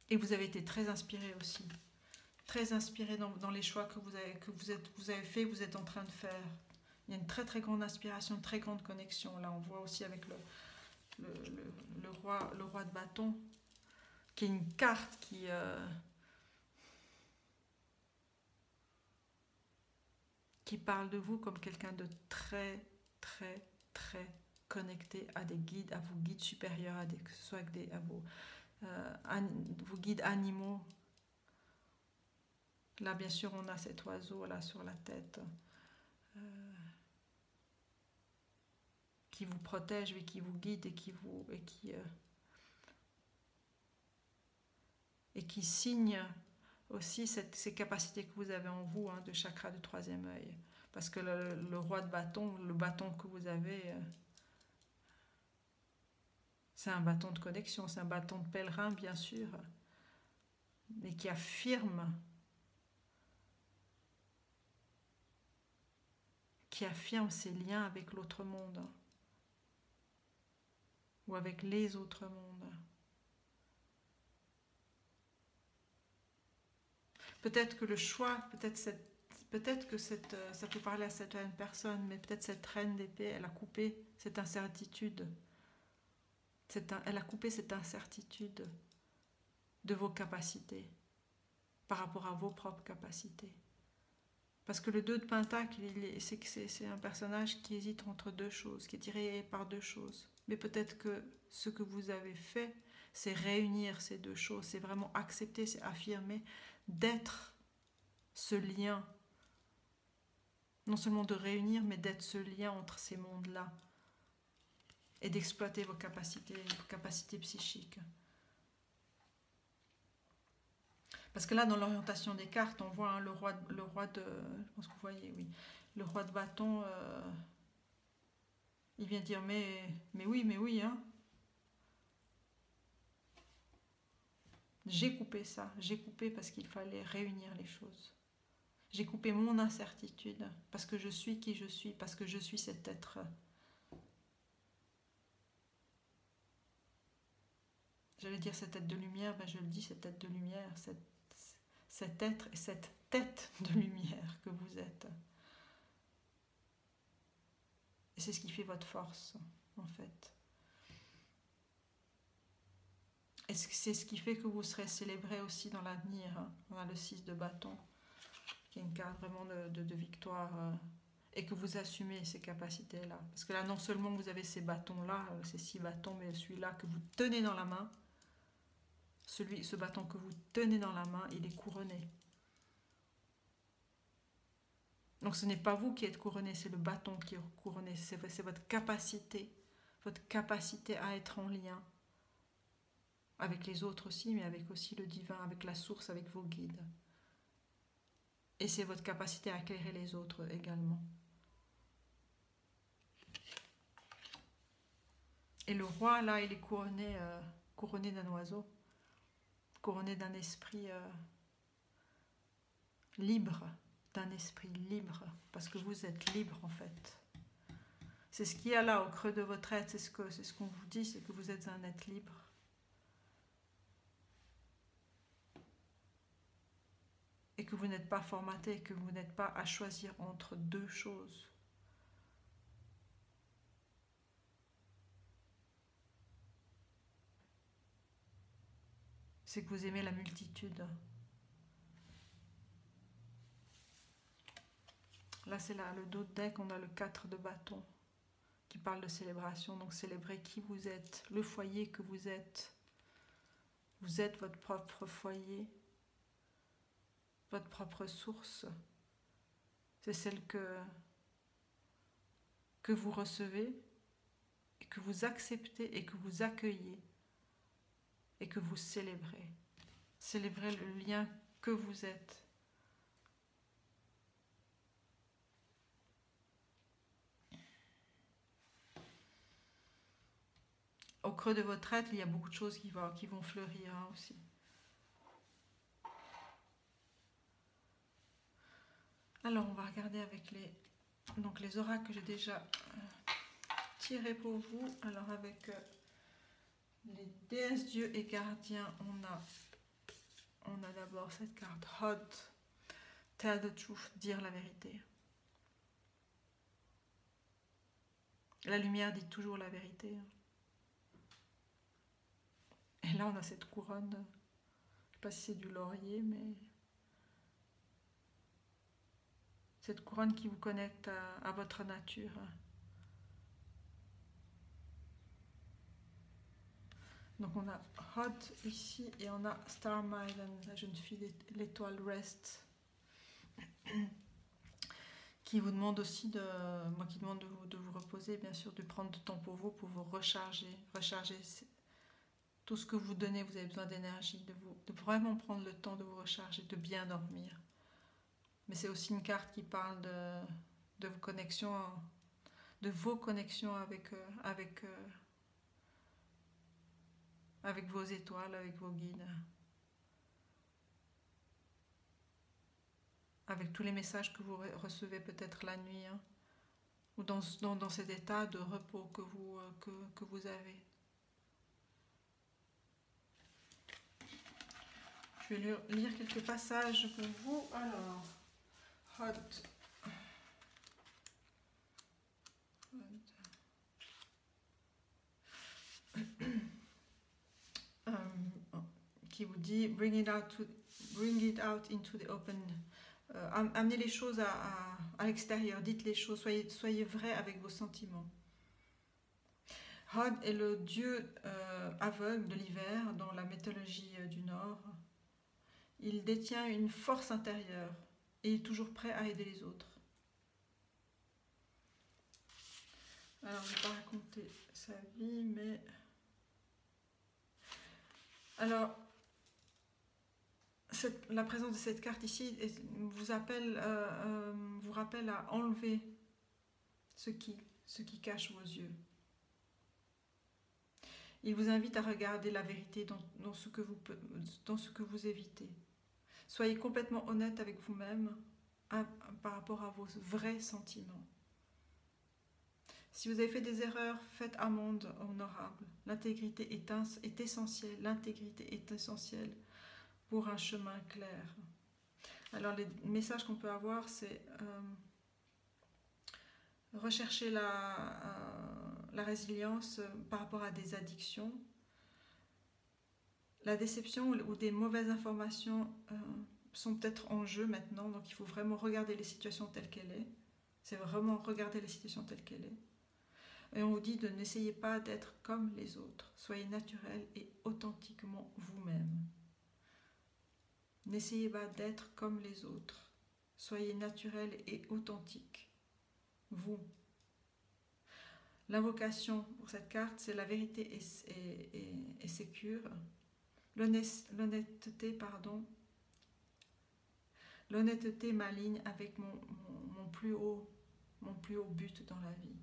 Et vous avez été très inspiré aussi. Très inspiré dans les choix que vous avez fait, vous êtes en train de faire. Il y a une très très grande inspiration, une très grande connexion. Là, on voit aussi avec le roi de bâton, qui est une carte qui parle de vous comme quelqu'un de très très très connecté à des guides, à vos guides supérieurs, que ce soit à vos guides animaux. Là, bien sûr, on a cet oiseau là sur la tête qui vous protège, mais qui vous guide et qui signe aussi ces capacités que vous avez en vous, de chakra du 3e œil. Parce que le roi de bâton, le bâton que vous avez, c'est un bâton de connexion, c'est un bâton de pèlerin, bien sûr, mais qui affirme ses liens avec l'autre monde ou avec les autres mondes. Peut-être que le choix, peut-être que ça peut parler à certaines personnes, mais peut-être cette reine d'épée, elle a coupé cette incertitude. Elle a coupé cette incertitude de vos capacités par rapport à vos propres capacités. Parce que le 2 de Pentacle, c'est un personnage qui hésite entre deux choses, qui est tiré par deux choses. Mais peut-être que ce que vous avez fait, c'est réunir ces deux choses, c'est vraiment accepter, c'est affirmer, d'être ce lien. Non seulement de réunir, mais d'être ce lien entre ces mondes-là. Et d'exploiter vos capacités psychiques. Parce que là, dans l'orientation des cartes, on voit le roi de... Je pense que vous voyez, oui. Le roi de bâton, il vient dire, mais oui, hein. J'ai coupé ça. J'ai coupé parce qu'il fallait réunir les choses. J'ai coupé mon incertitude parce que je suis qui je suis, parce que je suis cet être. J'allais dire cette tête de lumière, ben je le dis, cette tête de lumière, cet être et cette tête de lumière que vous êtes. Et c'est ce qui fait votre force, en fait. Et c'est ce qui fait que vous serez célébré aussi dans l'avenir. On a le 6 de bâton, qui est une carte vraiment de victoire, et que vous assumez ces capacités-là. Parce que là, non seulement vous avez ces bâtons-là, ces 6 bâtons, mais celui-là que vous tenez dans la main, ce bâton que vous tenez dans la main, il est couronné. Donc ce n'est pas vous qui êtes couronné, c'est le bâton qui est couronné, c'est votre capacité à être en lien avec les autres aussi, mais avec aussi le divin, avec la source, avec vos guides. Et c'est votre capacité à éclairer les autres également. Et le roi, là, il est couronné d'un oiseau, couronné d'un esprit libre, parce que vous êtes libre en fait. C'est ce qu'il y a là au creux de votre être, c'est ce qu'on vous dit, c'est que vous êtes un être libre. Et que vous n'êtes pas formaté, que vous n'êtes pas à choisir entre deux choses. C'est que vous aimez la multitude. Là, c'est là, le dos de deck, on a le 4 de bâton qui parle de célébration. Donc, célébrer qui vous êtes, le foyer que vous êtes. Vous êtes votre propre foyer, votre propre source. C'est celle que vous recevez, et que vous acceptez et que vous accueillez et que vous célébrez. Célébrez le lien que vous êtes. Au creux de votre être, il y a beaucoup de choses qui vont fleurir aussi. Alors, on va regarder avec les oracles que j'ai déjà tirés pour vous. Alors, avec les déesses, dieux et gardiens, on a d'abord cette carte Hod, Tell the truth, dire la vérité. La lumière dit toujours la vérité. Et là, on a cette couronne, je ne sais pas si c'est du laurier, mais cette couronne qui vous connecte à votre nature. Donc on a Hot ici et on a Star Maiden, la jeune fille l'étoile Rest, qui vous demande aussi qui demande de vous reposer, bien sûr, de prendre du temps pour vous recharger tout ce que vous donnez. Vous avez besoin d'énergie, de vraiment prendre le temps de vous recharger, de bien dormir. Mais c'est aussi une carte qui parle de vos connexions, avec vos étoiles, avec vos guides, avec tous les messages que vous recevez peut-être la nuit, ou dans cet état de repos que vous avez. Je vais lire quelques passages pour vous. Alors, Hot. Qui vous dit bring it out into the open. Amenez les choses à l'extérieur, dites les choses, soyez vrai avec vos sentiments. Hod est le dieu aveugle de l'hiver dans la mythologie du Nord. Il détient une force intérieure et est toujours prêt à aider les autres. Alors, je ne vais pas raconter sa vie, mais... Alors, la présence de cette carte ici vous rappelle à enlever ce qui cache vos yeux. Il vous invite à regarder la vérité dans ce que vous évitez. Soyez complètement honnête avec vous-même par rapport à vos vrais sentiments. Si vous avez fait des erreurs, faites amende honorable. L'intégrité est essentielle. L'intégrité est essentielle pour un chemin clair. Alors les messages qu'on peut avoir, c'est rechercher la résilience par rapport à des addictions. La déception ou des mauvaises informations sont peut-être en jeu maintenant, donc il faut vraiment regarder les situations telles qu'elles sont. C'est vraiment regarder les situations telles qu'elles sont. Et on vous dit de n'essayez pas d'être comme les autres. Soyez naturel et authentiquement vous-même. N'essayez pas d'être comme les autres. Soyez naturel et authentique. Vous. L'invocation pour cette carte, c'est la vérité est sécure. L'honnêteté, pardon. L'honnêteté m'aligne avec mon plus haut but dans la vie.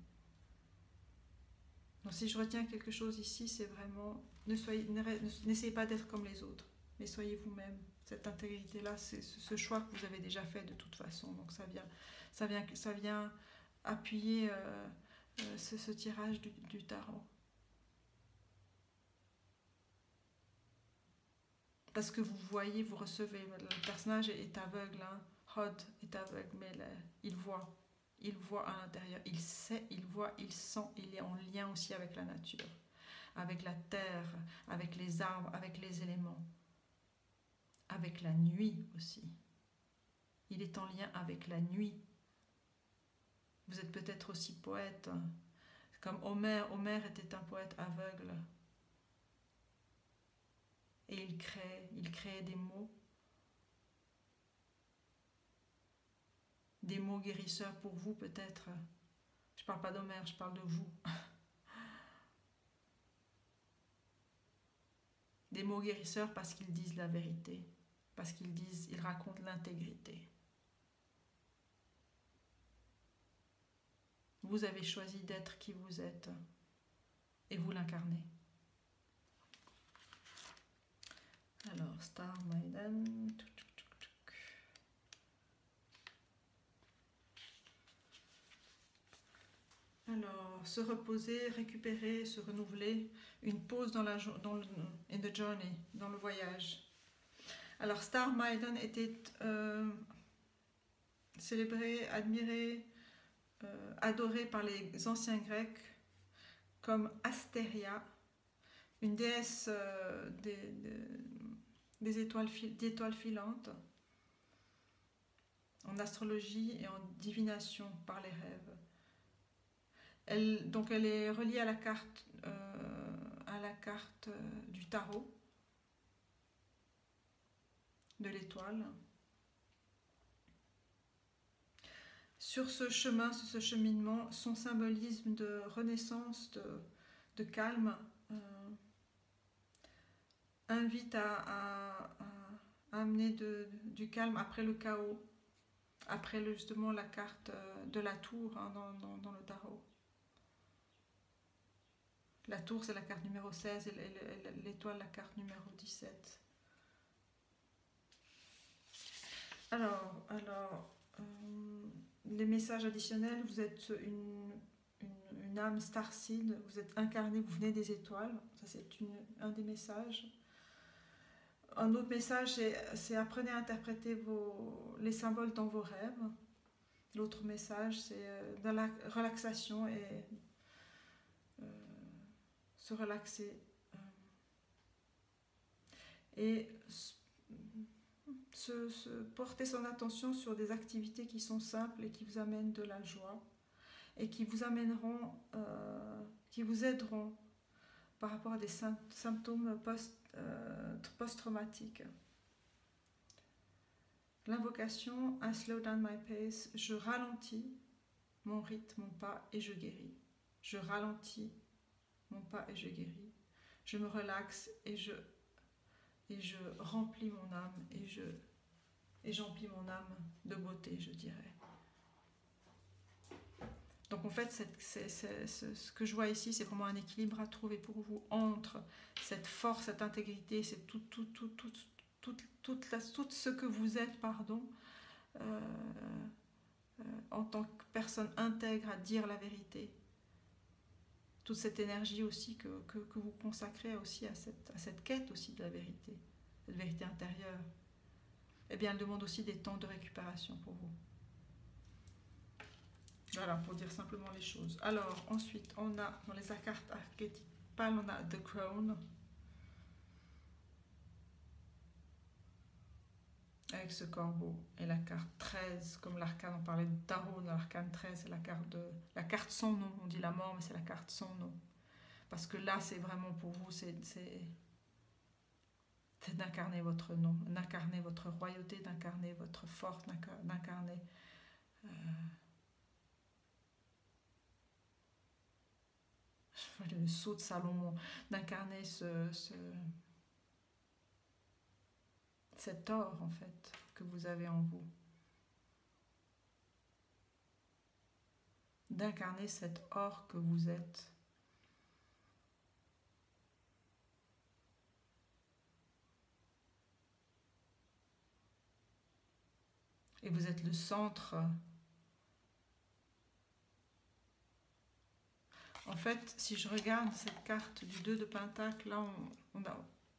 Donc si je retiens quelque chose ici, c'est vraiment n'essayez pas d'être comme les autres, mais soyez vous-même. Cette intégrité-là, c'est ce choix que vous avez déjà fait de toute façon. Donc ça vient appuyer ce tirage du tarot. Parce que vous voyez, vous recevez. Le personnage est aveugle, hein. Hod est aveugle, mais il voit. Il voit à l'intérieur, il sait, il voit, il sent, il est en lien aussi avec la nature, avec la terre, avec les arbres, avec les éléments, avec la nuit aussi. Il est en lien avec la nuit. Vous êtes peut-être aussi poète, comme Homère. Homère était un poète aveugle. Et il créait des mots. Des mots guérisseurs pour vous peut-être. Je ne parle pas d'Homère, je parle de vous. Des mots guérisseurs parce qu'ils disent la vérité, parce ils racontent l'intégrité. Vous avez choisi d'être qui vous êtes et vous l'incarnez. Alors, Star Maiden. Alors, se reposer, récupérer, se renouveler, une pause in the journey, dans le voyage. Alors, Star Maiden était célébré, admiré, adoré par les anciens Grecs comme Astéria, une déesse des étoiles filantes, en astrologie et en divination par les rêves. Donc elle est reliée à la carte du tarot, de l'étoile. Sur ce chemin, sur ce cheminement, son symbolisme de renaissance, de calme, invite à amener du calme après le chaos, après justement la carte de la tour hein, dans le tarot. La tour, c'est la carte numéro 16 et l'étoile, la carte numéro 17. Alors les messages additionnels, vous êtes une âme starseed, vous êtes incarné, vous venez des étoiles, ça c'est un des messages. Un autre message, c'est apprenez à interpréter les symboles dans vos rêves. L'autre message, c'est dans la relaxation et se relaxer. Et porter son attention sur des activités qui sont simples et qui vous amènent de la joie et qui vous amèneront, qui vous aideront par rapport à des symptômes post-traumatiques. L'invocation, I slow down my pace, je ralentis mon rythme, mon pas et je guéris. Je ralentis mon pas et je guéris. Je me relaxe et je remplis mon âme et j'emplis mon âme de beauté, je dirais. Donc en fait, ce que je vois ici, c'est vraiment un équilibre à trouver pour vous entre cette force, cette intégrité, c'est tout ce que vous êtes, en tant que personne intègre à dire la vérité. Toute cette énergie aussi que vous consacrez aussi à cette quête aussi de la vérité, cette vérité intérieure. eh bien, elle demande aussi des temps de récupération pour vous. Voilà, pour dire simplement les choses. Alors, ensuite, on a, dans les cartes archétypales, on a The Crown, avec ce corbeau, et la carte 13, comme l'arcane, on parlait de tarot, dans l'arcane 13, c'est la carte sans nom, on dit la mort, mais c'est la carte sans nom. Parce que là, c'est vraiment pour vous, c'est d'incarner votre nom, d'incarner votre royauté, d'incarner votre force, d'incarner le sceau de Salomon, d'incarner cet or en fait que vous avez en vous, d'incarner cet or que vous êtes. Et vous êtes le centre. En fait, si je regarde cette carte du 2 de Pentacle, là,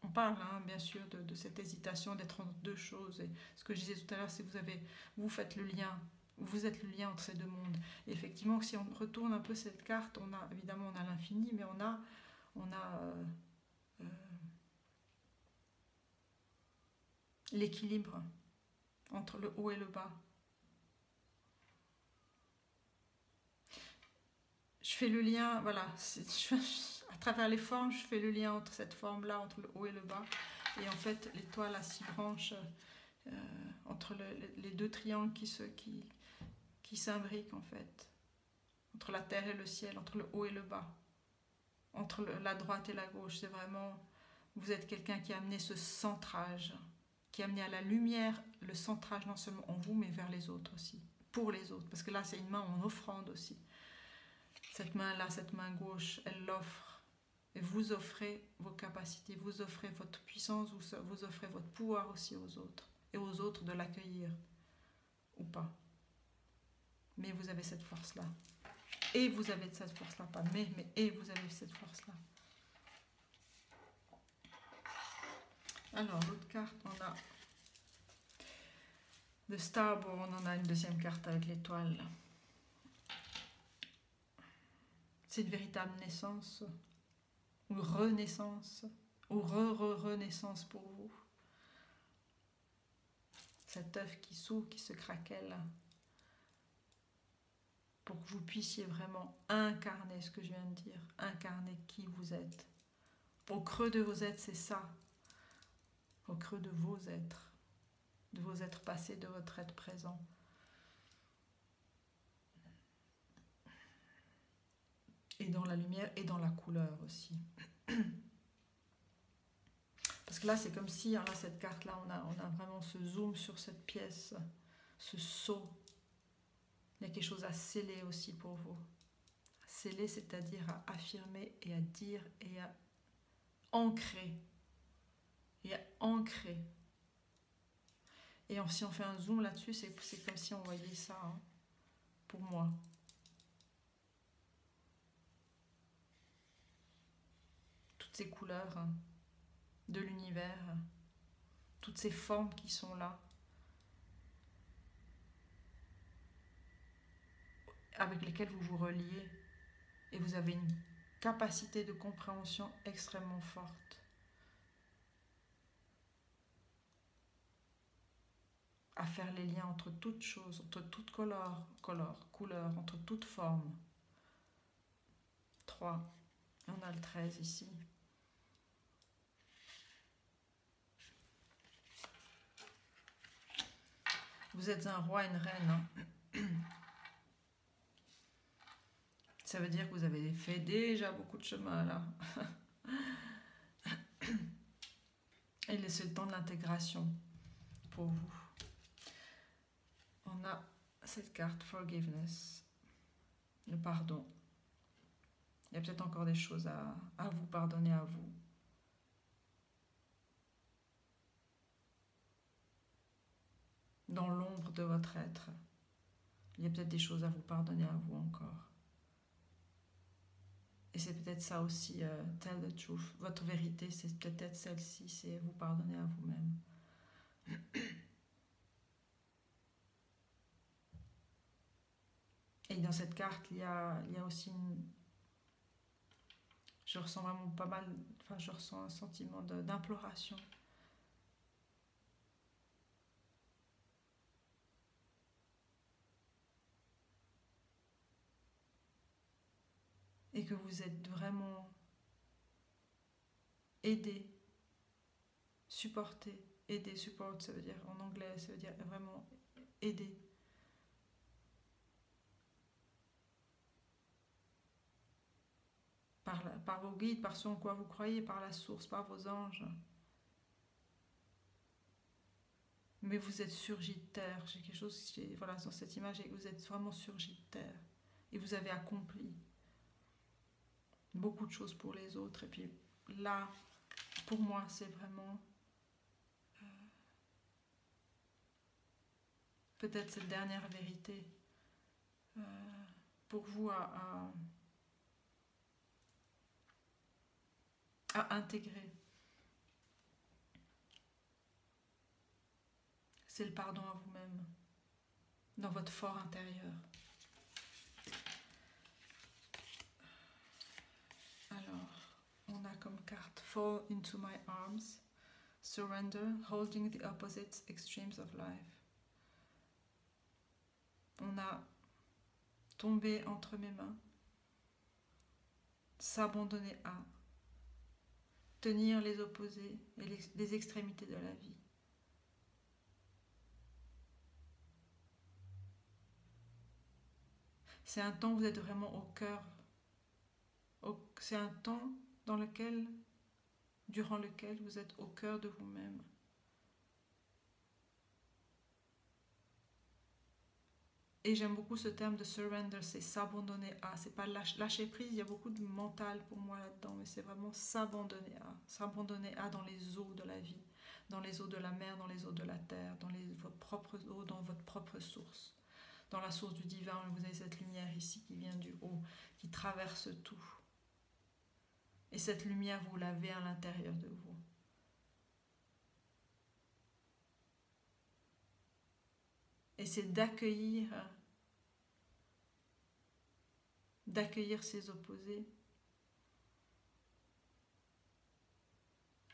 on parle bien sûr de cette hésitation d'être entre deux choses. Et ce que je disais tout à l'heure, c'est que vous faites le lien. Vous êtes le lien entre ces deux mondes. Et effectivement, si on retourne un peu cette carte, évidemment, on a l'infini, mais on a l'équilibre entre le haut et le bas. Je fais le lien, voilà, à travers les formes, je fais le lien entre cette forme-là, entre le haut et le bas. Et en fait, l'étoile à 6 branches, entre les deux triangles qui s'imbriquent en fait, entre la terre et le ciel, entre le haut et le bas, entre la droite et la gauche. C'est vraiment, vous êtes quelqu'un qui a amené ce centrage, qui a amené à la lumière le centrage non seulement en vous, mais vers les autres aussi, pour les autres. Parce que là, c'est une main en offrande aussi. Cette main-là, cette main gauche, elle l'offre. Et vous offrez vos capacités, vous offrez votre puissance, vous offrez votre pouvoir aussi aux autres. Et aux autres de l'accueillir, ou pas. Mais vous avez cette force-là. Et vous avez cette force-là, pas et vous avez cette force-là. Alors, l'autre carte, on a The Starborn, on a une deuxième carte avec l'étoile. C'est une véritable naissance, ou renaissance, ou renaissance pour vous. Cet œuf qui s'ouvre, qui se craquelle, pour que vous puissiez vraiment incarner ce que je viens de dire, incarner qui vous êtes. Au creux de vos êtres, c'est ça. Au creux de vos êtres passés, de votre être présent. Et dans la lumière et dans la couleur aussi. Parce que là, c'est comme si, là, cette carte-là, on a vraiment ce zoom sur cette pièce, ce sceau. Il y a quelque chose à sceller aussi pour vous. Sceller, c'est-à-dire à affirmer et à dire et à ancrer. Et à ancrer. Et si on fait un zoom là-dessus, c'est comme si on voyait ça, pour moi. Toutes ces couleurs de l'univers, toutes ces formes qui sont là, avec lesquelles vous vous reliez, et vous avez une capacité de compréhension extrêmement forte. À faire les liens entre toutes choses, entre toutes couleurs, entre toutes formes. 3. Et on a le 13 ici. Vous êtes un roi et une reine. Ça veut dire que vous avez fait déjà beaucoup de chemin là. Et laissez le temps de l'intégration pour vous. On a cette carte Forgiveness, le pardon. Il y a peut-être encore des choses à vous pardonner à vous. Dans l'ombre de votre être, il y a peut-être des choses à vous pardonner à vous encore. Et c'est peut-être ça aussi, tell the truth. Votre vérité, c'est peut-être celle-ci, c'est vous pardonner à vous-même. Et dans cette carte, il y a aussi je ressens vraiment pas mal, enfin je ressens un sentiment d'imploration. Et que vous êtes vraiment aidé, supporté. Aider, support, ça veut dire en anglais, ça veut dire vraiment aider. Par vos guides, par ce en quoi vous croyez, par la source, par vos anges. Mais vous êtes surgi de terre. J'ai quelque chose, voilà, dans cette image, vous êtes vraiment surgi de terre. Et vous avez accompli beaucoup de choses pour les autres. Et puis là, pour moi, c'est vraiment peut-être cette dernière vérité pour vous à intégrer. C'est le pardon à vous-même, dans votre fort intérieur. Alors, on a comme carte Fall into my arms, surrender, holding the opposite extremes of life. On a tomber entre mes mains, s'abandonner à, tenir les opposés et les extrémités de la vie. C'est un temps où vous êtes vraiment au cœur. C'est un temps durant lequel vous êtes au cœur de vous-même. Et j'aime beaucoup ce terme de surrender, c'est s'abandonner à, c'est pas lâcher prise, il y a beaucoup de mental pour moi là-dedans, mais c'est vraiment s'abandonner à dans les eaux de la vie, dans les eaux de la mer, dans les eaux de la terre, dans vos propres eaux, dans votre propre source, dans la source du divin. Vous avez cette lumière ici qui vient du haut, qui traverse tout. Et cette lumière, vous l'avez à l'intérieur de vous. Et c'est d'accueillir ces opposés.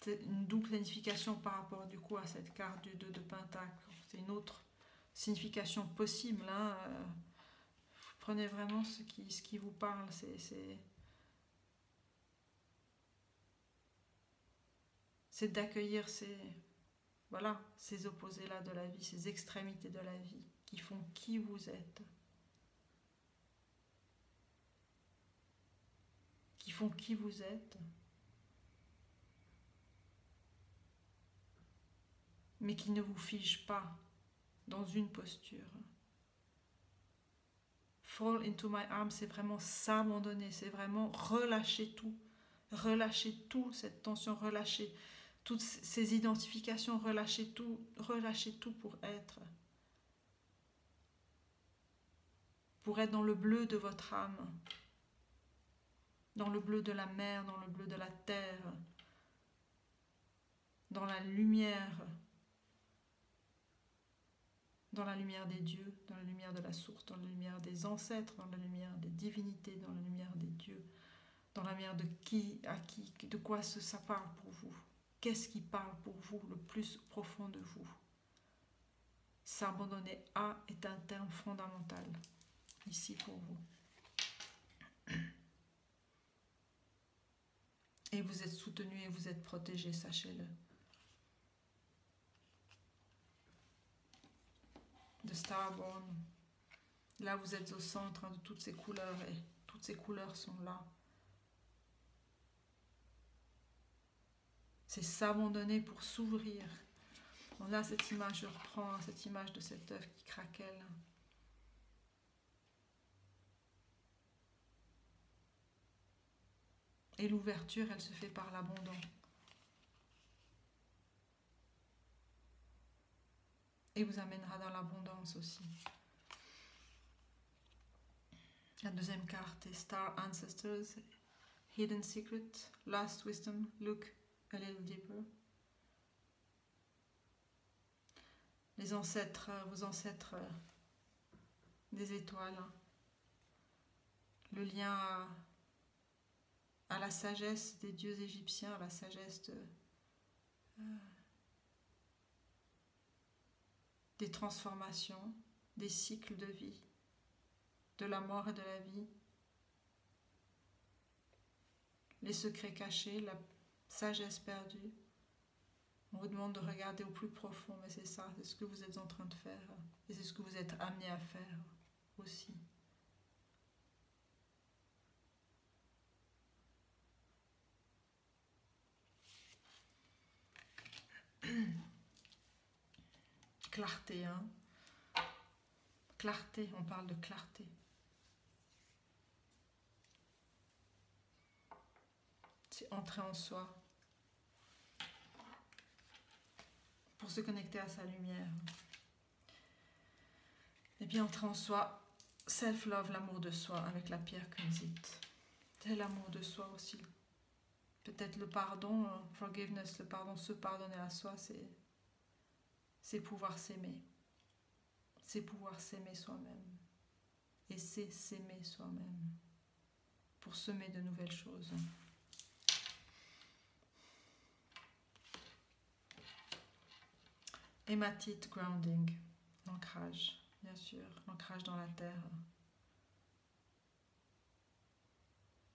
C'est une double signification par rapport du coup à cette carte du 2 de Pentacle. C'est une autre signification possible. Hein. Prenez vraiment ce qui vous parle. C'est d'accueillir ces opposés-là de la vie, ces extrémités de la vie qui font qui vous êtes. Qui font qui vous êtes. Mais qui ne vous figent pas dans une posture. Fall into my arms, c'est vraiment s'abandonner, c'est vraiment relâcher tout, cette tension, relâcher toutes ces identifications, relâcher tout pour être dans le bleu de votre âme, dans le bleu de la mer, dans le bleu de la terre, dans la lumière des dieux, dans la lumière de la source, dans la lumière des ancêtres, dans la lumière des divinités, dans la lumière des dieux, dans la lumière de quoi ça parle pour vous. Qu'est-ce qui parle pour vous le plus profond de vous? S'abandonner à est un terme fondamental ici pour vous. Et vous êtes soutenu et vous êtes protégé, sachez-le. De Starborn. Là, vous êtes au centre de toutes ces couleurs et toutes ces couleurs sont là. C'est s'abandonner pour s'ouvrir. On a cette image, je reprends cette image de cette œuf qui craquelle. Et l'ouverture, elle se fait par l'abandon. Et vous amènera dans l'abondance aussi. La deuxième carte est Star Ancestors, Hidden Secret, Last Wisdom, Look a little deeper. Les ancêtres, vos ancêtres des étoiles, le lien à la sagesse des dieux égyptiens, à la sagesse des transformations, des cycles de vie, de la mort et de la vie, les secrets cachés, la sagesse perdue. On vous demande de regarder au plus profond, mais c'est ça, c'est ce que vous êtes en train de faire, et c'est ce que vous êtes amené à faire aussi. Clarté, hein. Clarté, on parle de clarté. C'est entrer en soi. Pour se connecter à sa lumière. Et bien entrer en soi, self-love, l'amour de soi, avec la pierre Kunzit. C'est l'amour de soi aussi. Peut-être le pardon, forgiveness, le pardon, se pardonner à soi, c'est pouvoir s'aimer. C'est pouvoir s'aimer soi-même. Et c'est s'aimer soi-même. Pour semer de nouvelles choses. Hématite, grounding, l'ancrage, bien sûr, l'ancrage dans la terre.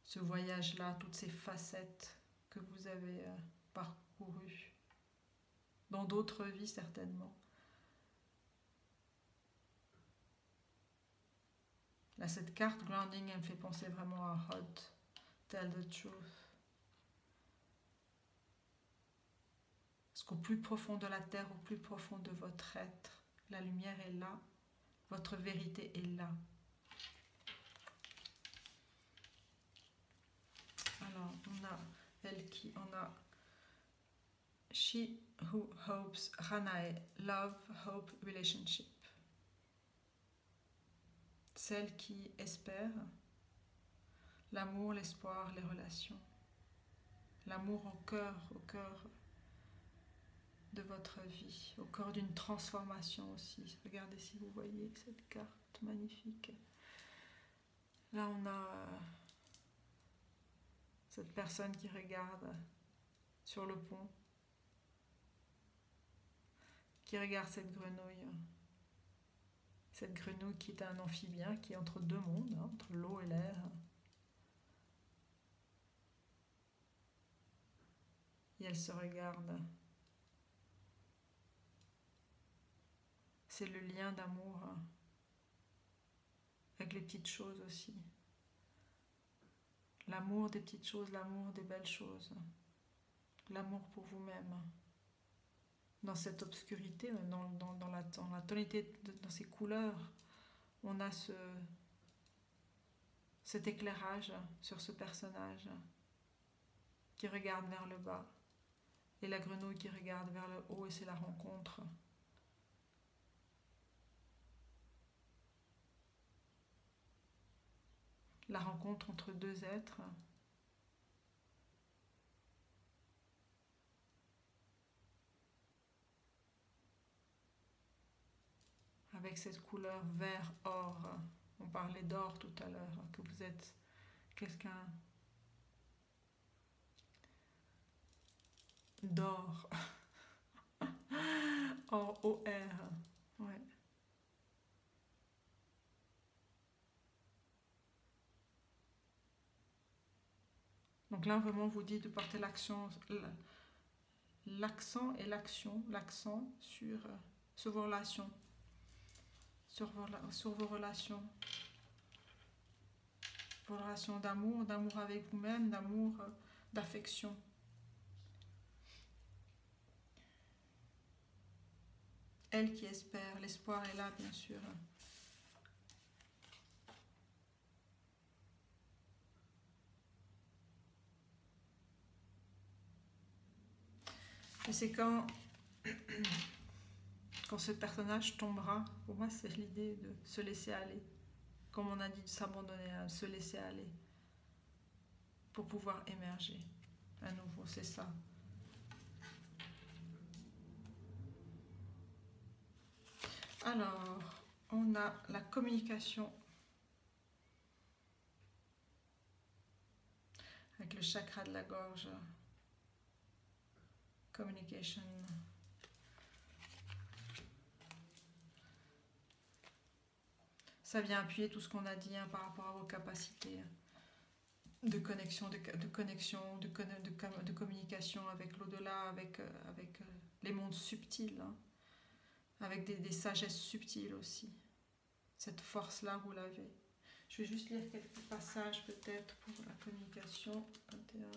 Ce voyage-là, toutes ces facettes que vous avez parcourues, dans d'autres vies certainement. Là, cette carte grounding, elle me fait penser vraiment à Hod, Tell the Truth. Parce qu'au plus profond de la terre, au plus profond de votre être, la lumière est là, votre vérité est là. Alors, on a elle qui, on a She who hopes, Ranae, love, hope, relationship. Celle qui espère, l'amour, l'espoir, les relations. L'amour au cœur de votre vie, au cœur d'une transformation aussi. Regardez si vous voyez cette carte magnifique. Là, on a cette personne qui regarde sur le pont, qui regarde cette grenouille. Cette grenouille qui est un amphibien, qui est entre deux mondes, hein, entre l'eau et l'air. Et elle se regarde. C'est le lien d'amour avec les petites choses aussi. L'amour des petites choses, l'amour des belles choses. L'amour pour vous-même. Dans cette obscurité, dans la tonalité, dans ces couleurs, on a cet éclairage sur ce personnage qui regarde vers le bas et la grenouille qui regarde vers le haut, et c'est la rencontre. La rencontre entre deux êtres. Avec cette couleur vert-or. On parlait d'or tout à l'heure, que vous êtes quelqu'un d'or. Or, O-R. Ouais. Donc là, vraiment, on vous dit de porter l'accent et l'accent sur vos relations. Sur vos relations d'amour avec vous-même, d'amour, d'affection. Elle qui espère, l'espoir est là, bien sûr. Et c'est quand ce personnage tombera, pour moi c'est l'idée de se laisser aller, comme on a dit, de s'abandonner, se laisser aller, pour pouvoir émerger à nouveau, c'est ça. Alors, on a la communication avec le chakra de la gorge. Communication. Ça vient appuyer tout ce qu'on a dit par rapport à vos capacités de connexion, de communication avec l'au-delà, avec les mondes subtils, avec des sagesses subtiles aussi. Cette force-là, vous l'avez. Je vais juste lire quelques passages peut-être pour la communication. 21.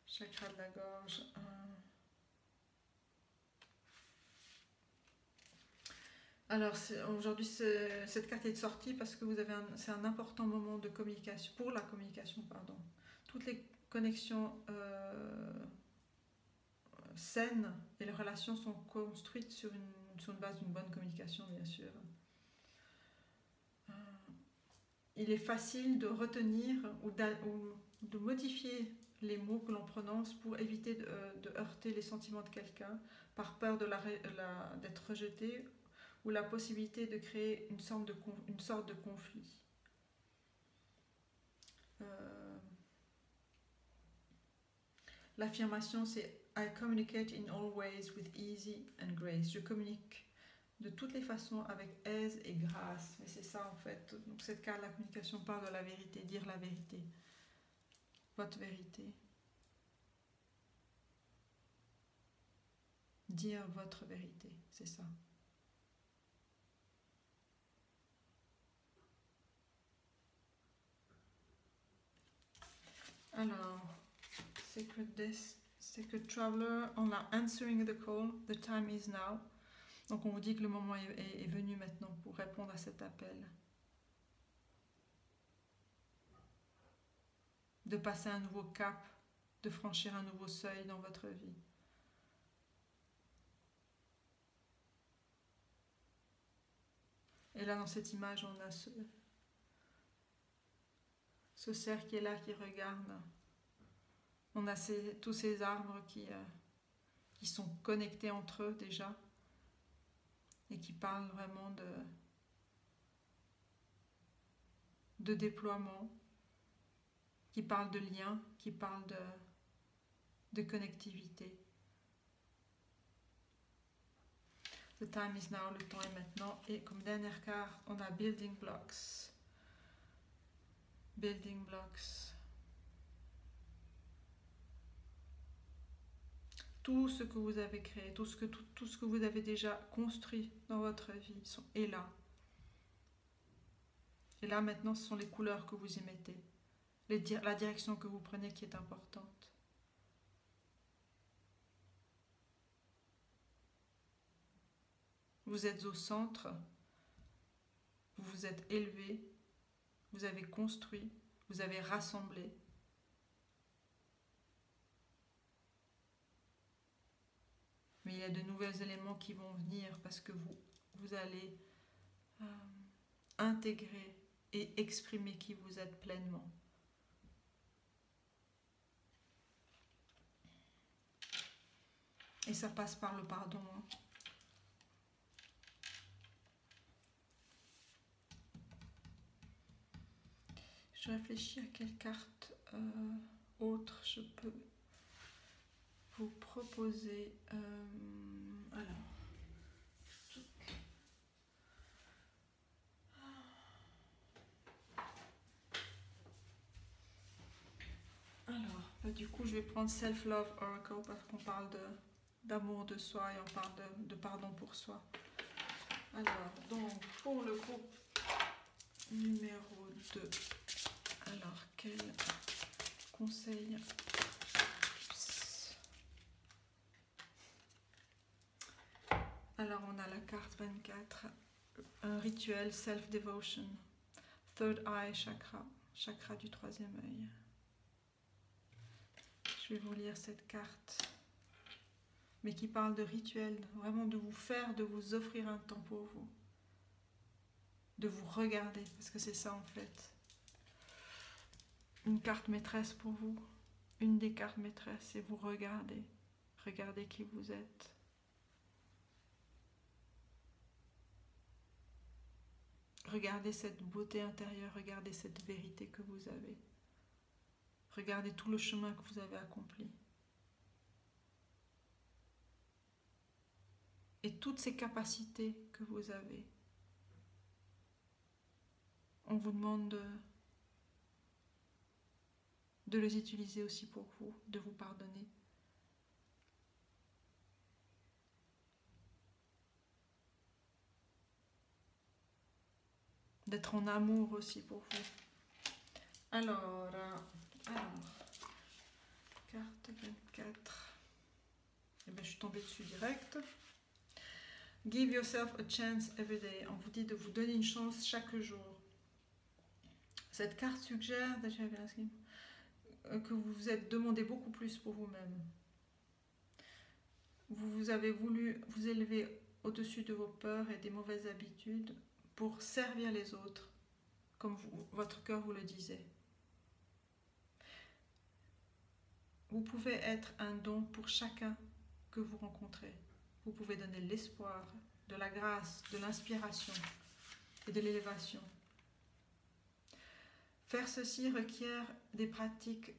Chakra de la gorge. 1. Alors aujourd'hui cette carte est sortie parce que c'est un important moment de communication, pour la communication, pardon. Toutes les connexions saines et les relations sont construites sur une base d'une bonne communication, bien sûr. Il est facile de retenir ou de modifier les mots que l'on prononce pour éviter de heurter les sentiments de quelqu'un par peur d'être rejeté ou la possibilité de créer une sorte de conflit. L'affirmation c'est « I communicate in all ways with ease and grace ». Je communique de toutes les façons avec aise et grâce. Mais c'est ça en fait. Donc cette carte de la communication parle de la vérité, dire la vérité. Votre vérité. Dire votre vérité, c'est ça. Alors, Sacred Traveler, on a Answering the Call, the time is now. Donc on vous dit que le moment est venu maintenant pour répondre à cet appel. De passer un nouveau cap, de franchir un nouveau seuil dans votre vie. Et là dans cette image on a ce cerf qui est là, qui regarde. On a tous ces arbres qui sont connectés entre eux déjà et qui parlent vraiment de déploiement, qui parlent de lien, qui parlent de connectivité. The time is now, le temps est maintenant. Et comme dernière carte, on a Building Blocks. Building Blocks. Tout ce que vous avez créé, tout ce que vous avez déjà construit dans votre vie est là. Et là maintenant, ce sont les couleurs que vous émettez, la direction que vous prenez qui est importante. Vous êtes au centre, vous vous êtes élevé, vous avez construit, vous avez rassemblé. Mais il y a de nouveaux éléments qui vont venir parce que vous allez intégrer et exprimer qui vous êtes pleinement. Et ça passe par le pardon. Je réfléchis à quelle carte autre je peux vous proposer. Du coup, je vais prendre Self-Love Oracle parce qu'on parle d'amour de soi et on parle de pardon pour soi. Alors, donc, pour le groupe numéro 2, alors, quel conseil? Alors, on a la carte 24, un rituel Self-Devotion, Third Eye Chakra, chakra du troisième œil. Je vais vous lire cette carte, mais qui parle de rituel, vraiment de vous offrir un temps pour vous, de vous regarder, parce que c'est ça en fait. Une carte maîtresse pour vous, une des cartes maîtresses, c'est vous regarder, regardez qui vous êtes. Regardez cette beauté intérieure, regardez cette vérité que vous avez. Regardez tout le chemin que vous avez accompli. Et toutes ces capacités que vous avez. On vous demande de les utiliser aussi pour vous, de vous pardonner. D'être en amour aussi pour vous. Alors, carte 24. Eh bien, je suis tombée dessus direct. Give yourself a chance every day. On vous dit de vous donner une chance chaque jour. Cette carte suggère que vous vous êtes demandé beaucoup plus pour vous-même. Vous avez voulu vous élever au-dessus de vos peurs et des mauvaises habitudes pour servir les autres, comme votre cœur vous le disait. Vous pouvez être un don pour chacun que vous rencontrez. Vous pouvez donner de l'espoir, de la grâce, de l'inspiration et de l'élévation. Faire ceci requiert des pratiques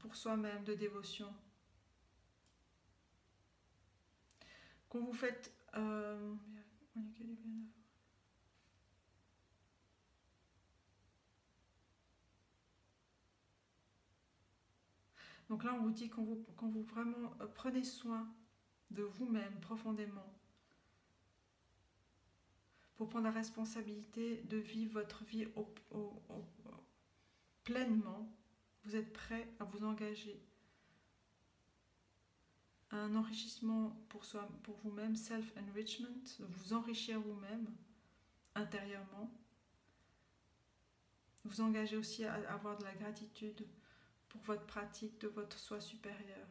pour soi-même de dévotion. Quand vous faites... Donc là, on vous dit quand vous vraiment prenez soin de vous-même profondément, pour prendre la responsabilité de vivre votre vie pleinement, vous êtes prêt à vous engager à un enrichissement pour vous-même, self-enrichment, de vous enrichir vous-même intérieurement. Vous engagez aussi à avoir de la gratitude pour votre pratique de votre soi supérieur.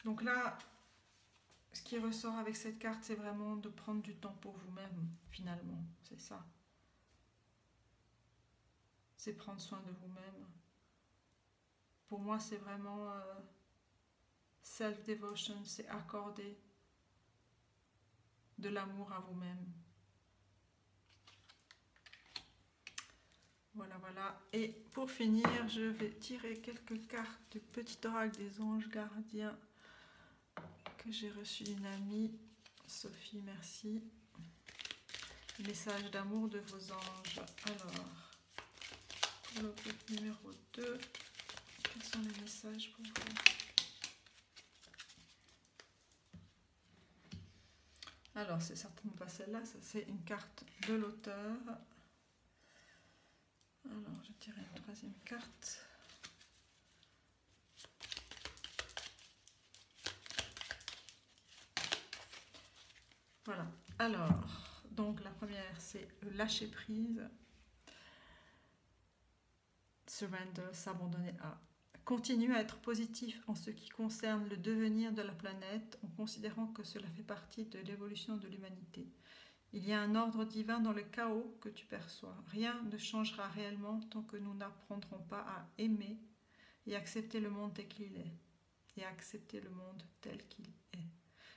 Donc là, ce qui ressort avec cette carte, c'est vraiment de prendre du temps pour vous-même, finalement. C'est ça. C'est prendre soin de vous-même. Pour moi, c'est vraiment self-devotion, c'est accorder de l'amour à vous-même. Voilà, voilà. Et pour finir, je vais tirer quelques cartes du petit oracle des anges gardiens que j'ai reçu d'une amie. Sophie, merci. Message d'amour de vos anges. Alors, pour le groupe numéro 2, quels sont les messages pour vous? Alors, c'est certainement pas celle-là, ça c'est une carte de l'auteur. Alors, je tire une troisième carte. Voilà. Alors, donc la première, c'est le lâcher prise. Surrender, s'abandonner à. Continue à être positif en ce qui concerne le devenir de la planète, en considérant que cela fait partie de l'évolution de l'humanité. Il y a un ordre divin dans le chaos que tu perçois. Rien ne changera réellement tant que nous n'apprendrons pas à aimer et accepter le monde tel qu'il est. Et accepter le monde tel qu'il est.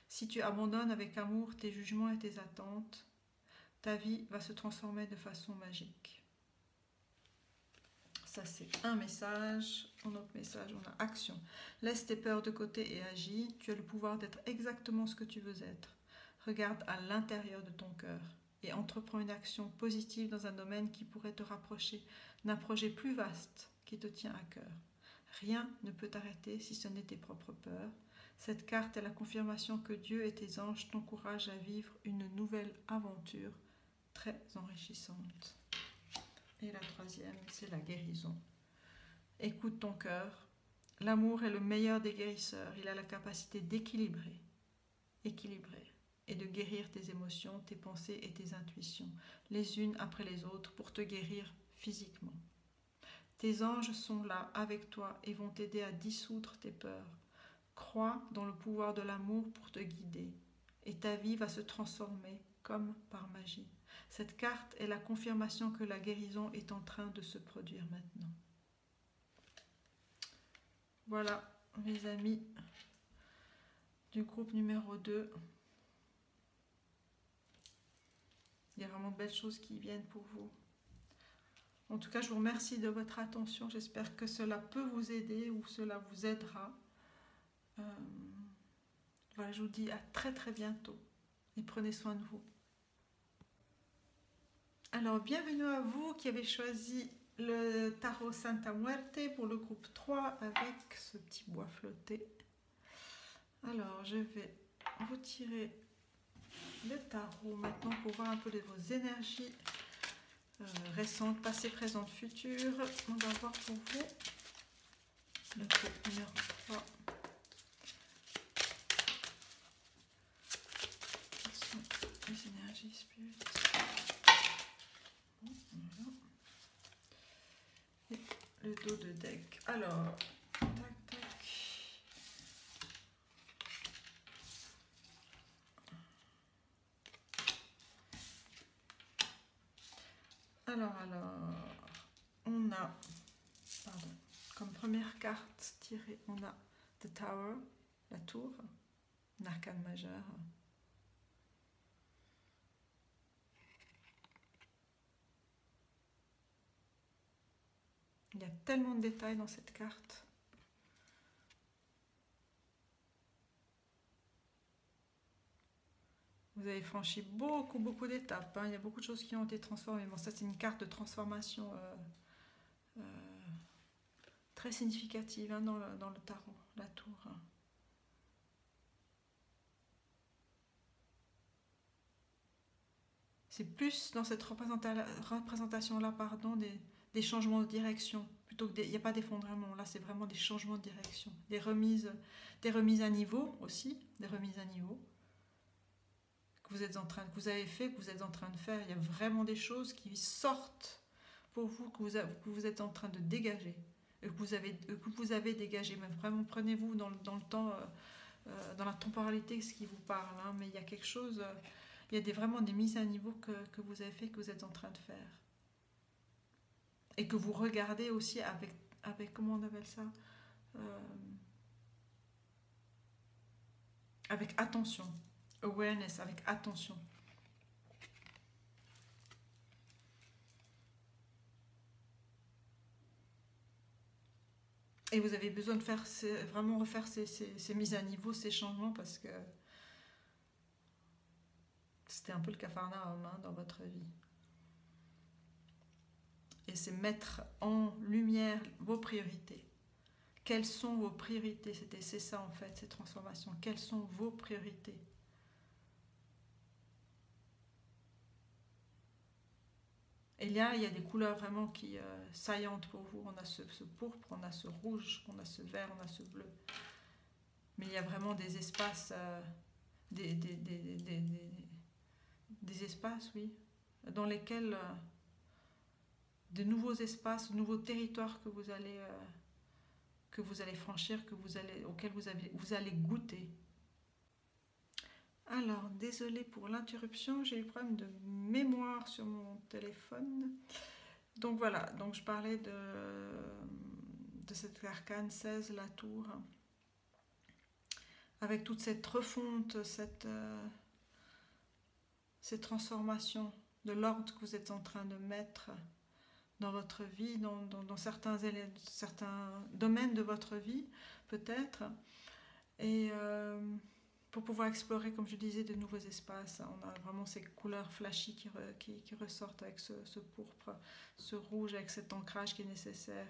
Si tu abandonnes avec amour tes jugements et tes attentes, ta vie va se transformer de façon magique. Ça, c'est un message. Un autre message, on a action. Laisse tes peurs de côté et agis. Tu as le pouvoir d'être exactement ce que tu veux être. Regarde à l'intérieur de ton cœur et entreprends une action positive dans un domaine qui pourrait te rapprocher d'un projet plus vaste qui te tient à cœur. Rien ne peut t'arrêter si ce n'est tes propres peurs. Cette carte est la confirmation que Dieu et tes anges t'encouragent à vivre une nouvelle aventure très enrichissante. Et la troisième, c'est la guérison. Écoute ton cœur. L'amour est le meilleur des guérisseurs. Il a la capacité d'équilibrer, et de guérir tes émotions, tes pensées et tes intuitions, les unes après les autres, pour te guérir physiquement. Tes anges sont là avec toi et vont t'aider à dissoudre tes peurs. Crois dans le pouvoir de l'amour pour te guider, et ta vie va se transformer comme par magie. Cette carte est la confirmation que la guérison est en train de se produire maintenant. Voilà, mes amis du groupe numéro 2. Il y a vraiment de belles choses qui viennent pour vous. En tout cas, je vous remercie de votre attention. J'espère que cela peut vous aider ou cela vous aidera. Voilà, je vous dis à très très bientôt et prenez soin de vous. Alors, bienvenue à vous qui avez choisi le tarot Santa Muerte pour le groupe 3 avec ce petit bois flotté. Alors, je vais retirer le tarot maintenant pour voir un peu de vos énergies récentes, passées, présentes, futures. On va voir pour vous le groupe numéro 3. Quelles sont les énergies spirituelles? Et le dos de deck. Alors, tac, tac. Alors, on a, pardon, comme première carte tirée, on a The Tower, la tour, un arcane majeur. Il y a tellement de détails dans cette carte. Vous avez franchi beaucoup d'étapes. Hein. Il y a beaucoup de choses qui ont été transformées. Bon, ça, c'est une carte de transformation très significative hein, dans le tarot, la tour. C'est plus dans cette représentation-là, pardon, des changements de direction. Plutôt que il n'y a pas d'effondrement. Là, c'est vraiment des changements de direction. Des remises à niveau aussi. Des remises à niveau. Que vous avez fait, que vous êtes en train de faire. Il y a vraiment des choses qui sortent pour vous, que vous êtes en train de dégager. Que vous avez dégagé. Mais vraiment, prenez-vous dans le temps, dans la temporalité, ce qui vous parle. Hein. Mais il y a quelque chose... il y a vraiment des mises à niveau que vous avez fait, que vous êtes en train de faire. Et que vous regardez aussi avec comment on appelle ça avec attention. Awareness, avec attention. Et vous avez besoin de faire vraiment refaire ces mises à niveau, ces changements, parce que c'était un peu le capharnaüm hein, dans votre vie. Et c'est mettre en lumière vos priorités. Quelles sont vos priorités? C'est ça en fait, ces transformations. Quelles sont vos priorités? Et là, il y a des couleurs vraiment qui saillantes pour vous. On a ce pourpre, on a ce rouge, on a ce vert, on a ce bleu. Mais il y a vraiment des espaces, des espaces, oui, dans lesquels de nouveaux espaces, de nouveaux territoires que vous allez franchir, auxquels vous allez goûter. Alors, désolée pour l'interruption, j'ai eu problème de mémoire sur mon téléphone. Donc voilà, donc je parlais de cette arcane 16, la tour, avec toute cette refonte, cette transformation de l'ordre que vous êtes en train de mettre dans votre vie, dans certains domaines de votre vie, peut-être. Et pour pouvoir explorer, comme je disais, de nouveaux espaces. On a vraiment ces couleurs flashy qui ressortent avec ce pourpre, ce rouge avec cet ancrage qui est nécessaire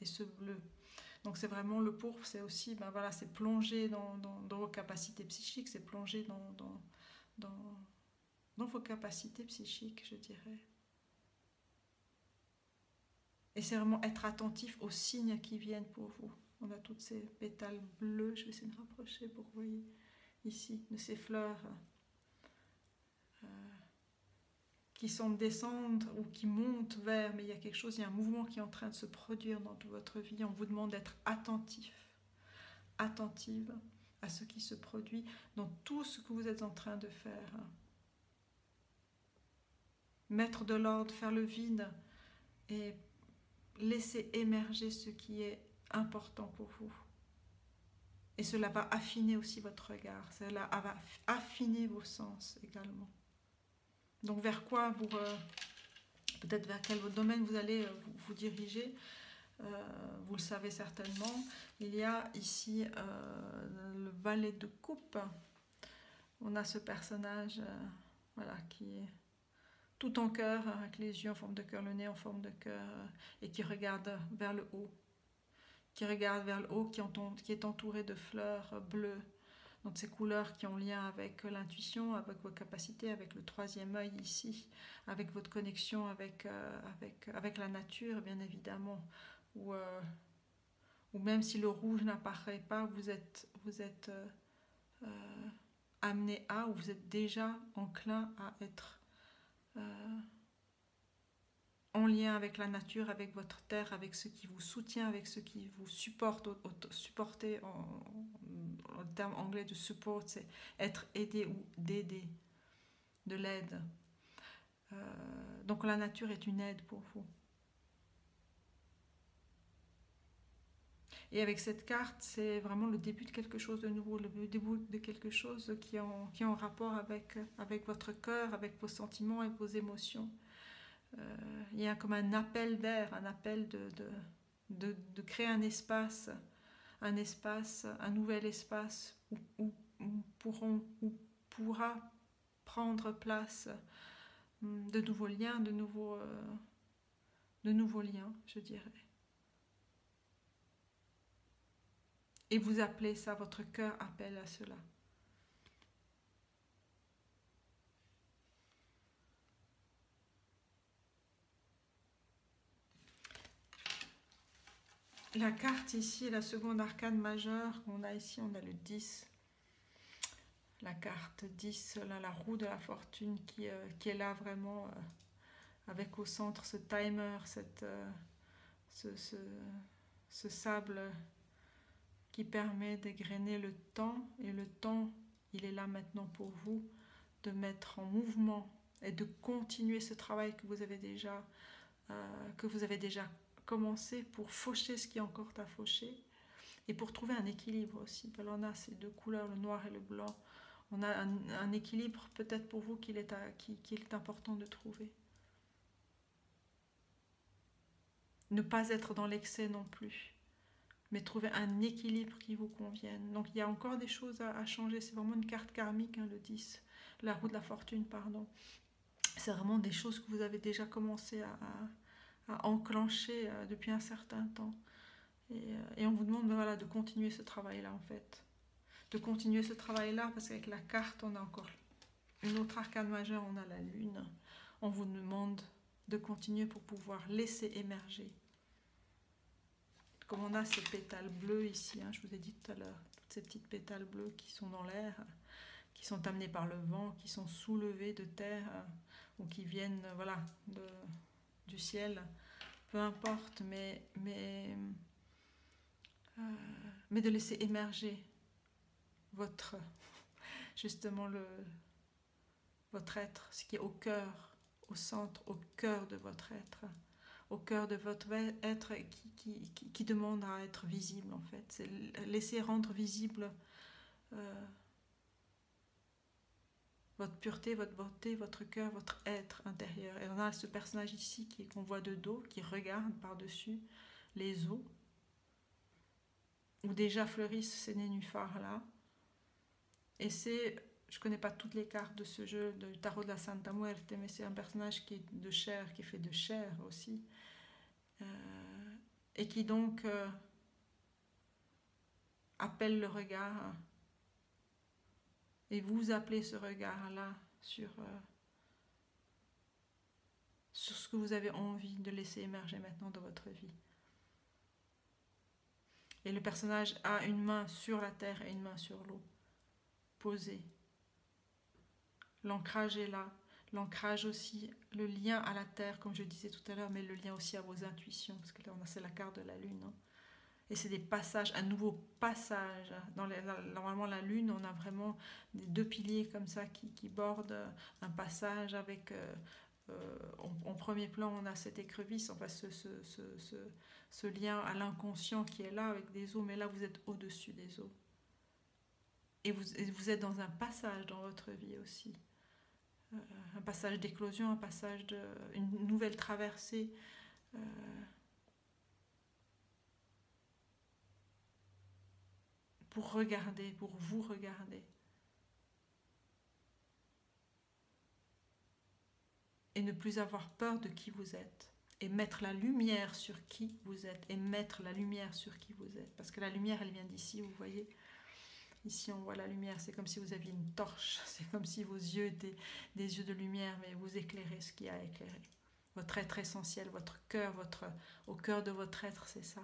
et ce bleu. Donc c'est vraiment le pourpre, c'est aussi, ben voilà, c'est plonger dans vos capacités psychiques, c'est plonger dans vos capacités psychiques, je dirais. Et c'est vraiment être attentif aux signes qui viennent pour vous. On a toutes ces pétales bleus, je vais essayer de rapprocher pour que vous voyez ici, de ces fleurs qui semblent descendre ou qui montent vers, mais il y a quelque chose, il y a un mouvement qui est en train de se produire dans toute votre vie. On vous demande d'être attentive à ce qui se produit dans tout ce que vous êtes en train de faire. Mettre de l'ordre, faire le vide et laisser émerger ce qui est important pour vous. Et cela va affiner aussi votre regard, cela va affiner vos sens également. Donc vers quoi vous... peut-être vers quel domaine vous allez vous diriger. Vous le savez certainement. Il y a ici le valet de coupe. On a ce personnage voilà, qui est tout en cœur, avec les yeux en forme de cœur, le nez en forme de cœur, et qui regarde vers le haut. Qui regarde vers le haut, qui est entouré de fleurs bleues. Donc ces couleurs qui ont lien avec l'intuition, avec vos capacités, avec le troisième œil ici, avec votre connexion avec la nature, bien évidemment. Ou même si le rouge n'apparaît pas, vous êtes amené à, ou vous êtes déjà enclin à être en lien avec la nature, avec votre terre, avec ce qui vous soutient, avec ce qui vous supporte. Supporter en terme anglais de support, c'est être aidé ou d'aider, de l'aide. Donc la nature est une aide pour vous. Et avec cette carte, c'est vraiment le début de quelque chose de nouveau, le début de quelque chose qui est en rapport avec votre cœur, avec vos sentiments et vos émotions. Il y a comme un appel d'air, un appel de créer un espace, un nouvel espace où pourra prendre place de nouveaux liens, de nouveaux liens, je dirais. Et vous appelez ça, votre cœur appelle à cela. La carte ici, la seconde arcane majeure qu'on a ici, on a le 10. La carte 10, là, la roue de la fortune qui est là vraiment avec au centre ce timer, ce sable qui permet d'égrener le temps. Et le temps, il est là maintenant pour vous de mettre en mouvement et de continuer ce travail que vous avez déjà commencé pour faucher ce qui est encore à faucher et pour trouver un équilibre aussi. On a ces deux couleurs, le noir et le blanc. On a un équilibre peut-être pour vous qu'il est important de trouver. Ne pas être dans l'excès non plus, mais trouver un équilibre qui vous convienne. Donc il y a encore des choses à changer. C'est vraiment une carte karmique, hein, le 10, la roue de la fortune, pardon. C'est vraiment des choses que vous avez déjà commencé à enclencher depuis un certain temps. Et on vous demande voilà, de continuer ce travail-là, en fait. De continuer ce travail-là, parce qu'avec la carte, on a encore une autre arcane majeure, on a la lune. On vous demande de continuer pour pouvoir laisser émerger. Comme on a ces pétales bleus ici, hein, je vous ai dit tout à l'heure, toutes ces petites pétales bleus qui sont dans l'air, qui sont amenés par le vent, qui sont soulevés de terre, ou qui viennent voilà, du ciel, peu importe, mais de laisser émerger justement votre être, ce qui est au cœur, au centre, au cœur de votre être, au cœur de votre être qui demande à être visible en fait. C'est laisser rendre visible votre pureté, votre beauté, votre cœur, votre être intérieur. Et on a ce personnage ici qu'on voit de dos, qui regarde par-dessus les eaux, où déjà fleurissent ces nénuphars-là. Et je ne connais pas toutes les cartes de ce jeu, de tarot de la Santa Muerte, mais c'est un personnage qui est de chair, qui fait de chair aussi. Et qui donc appelle le regard. Et vous appelez ce regard-là sur ce que vous avez envie de laisser émerger maintenant dans votre vie. Et le personnage a une main sur la terre et une main sur l'eau, posée. L'ancrage est là. L'ancrage aussi, le lien à la terre, comme je disais tout à l'heure, mais le lien aussi à vos intuitions, parce que là, c'est la carte de la lune. Hein. Et c'est des passages, un nouveau passage. Normalement, la lune, on a vraiment des deux piliers comme ça qui bordent un passage avec... en premier plan, on a cette écrevisse, enfin ce lien à l'inconscient qui est là avec des eaux, mais là, vous êtes au-dessus des eaux. Et vous êtes dans un passage dans votre vie aussi. un passage d'éclosion, un passage une nouvelle traversée. Pour regarder, pour vous regarder. Et ne plus avoir peur de qui vous êtes. Et mettre la lumière sur qui vous êtes. Et mettre la lumière sur qui vous êtes. Parce que la lumière, elle vient d'ici, vous voyez. Ici, on voit la lumière. C'est comme si vous aviez une torche. C'est comme si vos yeux étaient des yeux de lumière, mais vous éclairez ce qu'il y a à éclairer. Votre être essentiel, votre cœur, au cœur de votre être, c'est ça.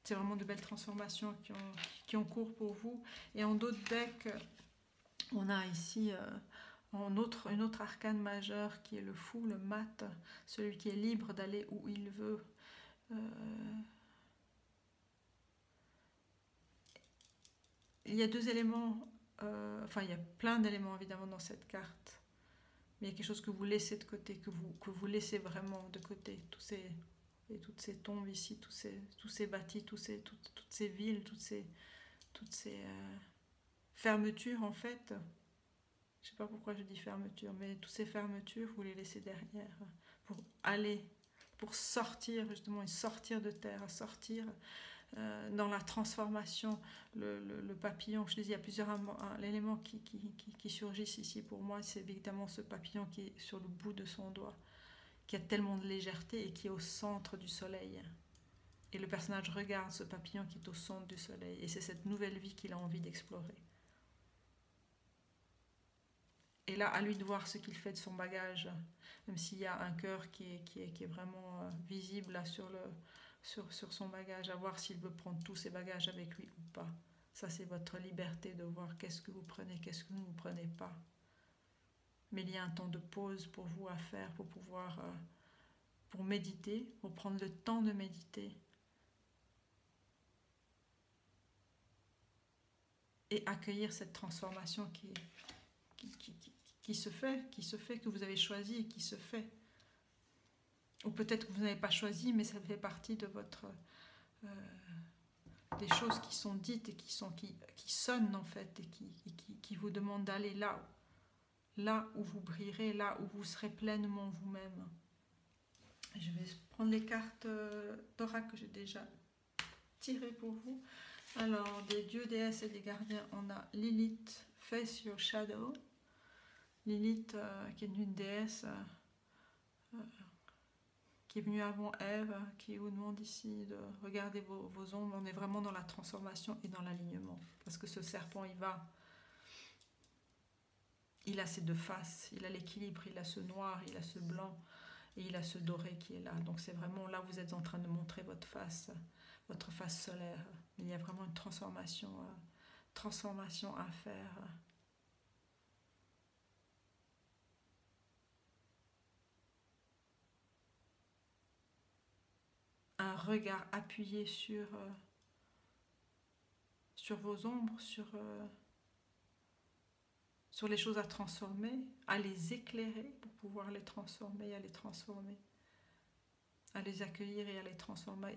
C'est vraiment de belles transformations qui ont cours pour vous. Et en d'autres decks, on a ici une autre arcane majeure qui est le fou, le mat, celui qui est libre d'aller où il veut. Il y a deux éléments, enfin il y a plein d'éléments évidemment dans cette carte, mais il y a quelque chose que vous laissez de côté, que vous laissez vraiment de côté, toutes ces tombes ici, tous ces bâtis, toutes ces villes, toutes ces fermetures en fait. Je ne sais pas pourquoi je dis fermeture, mais toutes ces fermetures, vous les laissez derrière pour aller, pour sortir justement et sortir de terre, sortir dans la transformation. Le papillon, je disais, il y a plusieurs éléments qui surgissent ici pour moi. C'est évidemment ce papillon qui est sur le bout de son doigt, qui a tellement de légèreté et qui est au centre du soleil. Et le personnage regarde ce papillon qui est au centre du soleil. Et c'est cette nouvelle vie qu'il a envie d'explorer. Et là, à lui de voir ce qu'il fait de son bagage, même s'il y a un cœur qui est vraiment visible là sur son bagage, à voir s'il veut prendre tous ses bagages avec lui ou pas. Ça, c'est votre liberté de voir qu'est-ce que vous prenez, qu'est-ce que vous ne prenez pas. Mais il y a un temps de pause pour vous à faire, pour pouvoir, pour méditer, pour prendre le temps de méditer. Et accueillir cette transformation qui se fait, que vous avez choisi et qui se fait. Ou peut-être que vous n'avez pas choisi, mais ça fait partie de votre... des choses qui sont dites et qui sonnent en fait, et qui vous demandent d'aller là où vous brillerez, là où vous serez pleinement vous-même. Je vais prendre les cartes d'oracle que j'ai déjà tirées pour vous. Alors, des dieux, déesses et des gardiens, on a Lilith, Face Your Shadow. Lilith, qui est une déesse qui est venue avant Ève, qui vous demande ici de regarder vos ombres. On est vraiment dans la transformation et dans l'alignement. Parce que ce serpent, il a ses deux faces. Il a l'équilibre, il a ce noir, il a ce blanc et il a ce doré qui est là. Donc c'est vraiment là où vous êtes en train de montrer votre face solaire. Il y a vraiment une transformation à faire. Un regard appuyé sur vos ombres, sur les choses à transformer, à les éclairer pour pouvoir les transformer, à les accueillir et à les transformer.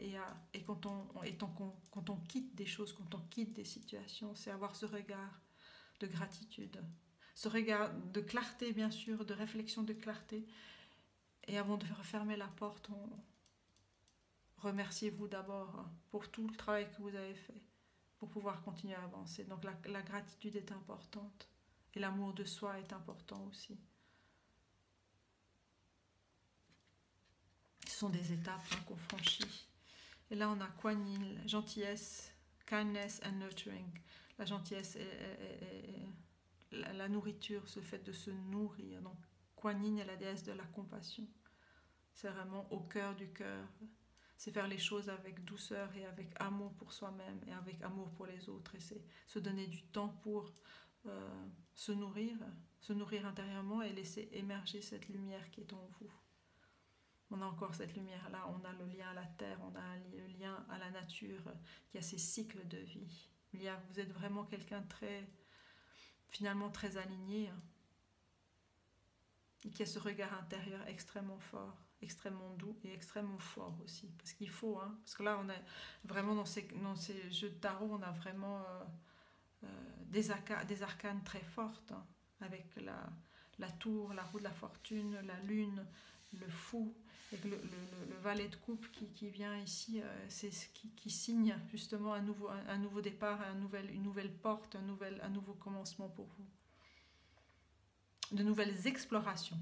Et quand on quitte des choses, quand on quitte des situations, c'est avoir ce regard de gratitude, ce regard de clarté bien sûr, de réflexion, de clarté. Et avant de refermer la porte, remerciez-vous d'abord pour tout le travail que vous avez fait pour pouvoir continuer à avancer. Donc la gratitude est importante et l'amour de soi est important aussi. Ce sont des étapes qu'on franchit. Et là on a Kuan Yin, gentillesse, kindness and nurturing. La gentillesse et la nourriture, ce fait de se nourrir. Donc Kuan Yin est la déesse de la compassion. C'est vraiment au cœur du cœur. C'est faire les choses avec douceur et avec amour pour soi-même et avec amour pour les autres. Et c'est se donner du temps pour se nourrir intérieurement et laisser émerger cette lumière qui est en vous. On a encore cette lumière-là, on a le lien à la terre, on a le lien à la nature qui a ses cycles de vie. Vous êtes vraiment quelqu'un finalement très aligné et qui a ce regard intérieur extrêmement fort, extrêmement doux et extrêmement fort aussi. Parce qu'il faut, parce que là on est vraiment dans ces jeux de tarot, on a vraiment des arcanes très fortes, hein, avec la tour, la roue de la fortune, la lune, le fou, et le valet de coupe qui vient ici, c'est ce qui signe justement un nouveau départ, une nouvelle porte, un nouveau commencement pour vous. De nouvelles explorations.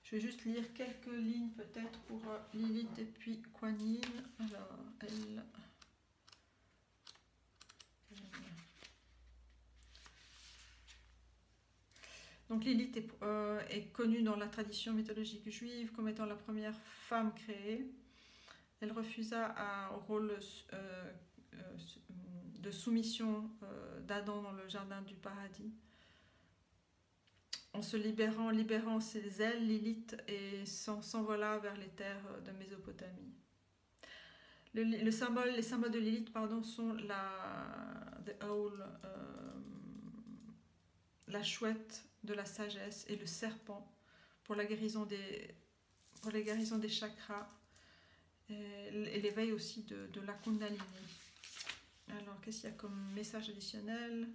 Je vais juste lire quelques lignes peut-être pour Lilith et puis Kuan Yin. Alors, elle... Donc Lilith est connue dans la tradition mythologique juive comme étant la première femme créée. Elle refusa au rôle de soumission d'Adam dans le jardin du paradis. En se libérant ses ailes, Lilith s'envola vers les terres de Mésopotamie. Les symboles de Lilith sont the owl, la chouette de la sagesse, et le serpent pour la guérison des chakras et l'éveil aussi de la Kundalini. Alors, qu'est-ce qu'il y a comme message additionnel?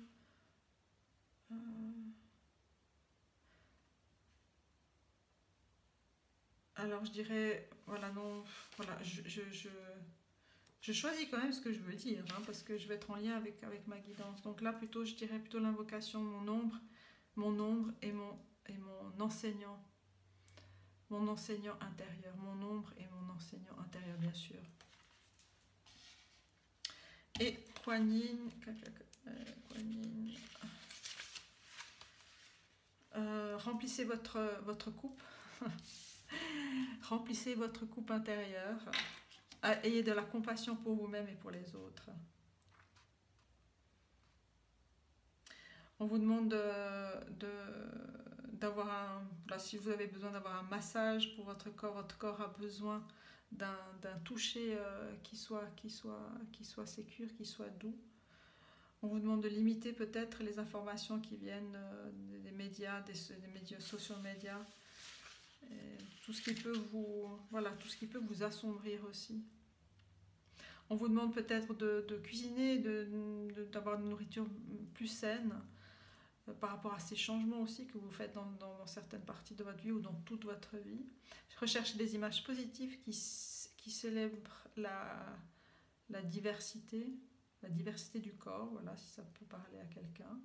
Alors, je dirais, voilà, non, voilà, je choisis quand même ce que je veux dire, hein, parce que je vais être en lien avec ma guidance. Donc là, je dirais plutôt l'invocation, mon ombre et mon enseignant. Mon enseignant intérieur, mon ombre et mon enseignant intérieur, bien sûr. Et Kuan Yin, remplissez votre coupe. Remplissez votre coupe intérieure. Ayez de la compassion pour vous-même et pour les autres. On vous demande d'avoir si vous avez besoin d'avoir un massage pour votre corps a besoin d'un toucher qui soit sécure, qui soit doux. On vous demande de limiter peut-être les informations qui viennent des médias, des médias, social médias, tout ce qui peut vous assombrir aussi. On vous demande peut-être de cuisiner, d'avoir une nourriture plus saine, par rapport à ces changements aussi que vous faites dans certaines parties de votre vie ou dans toute votre vie. Recherchez des images positives qui célèbrent la diversité du corps, voilà, si ça peut parler à quelqu'un.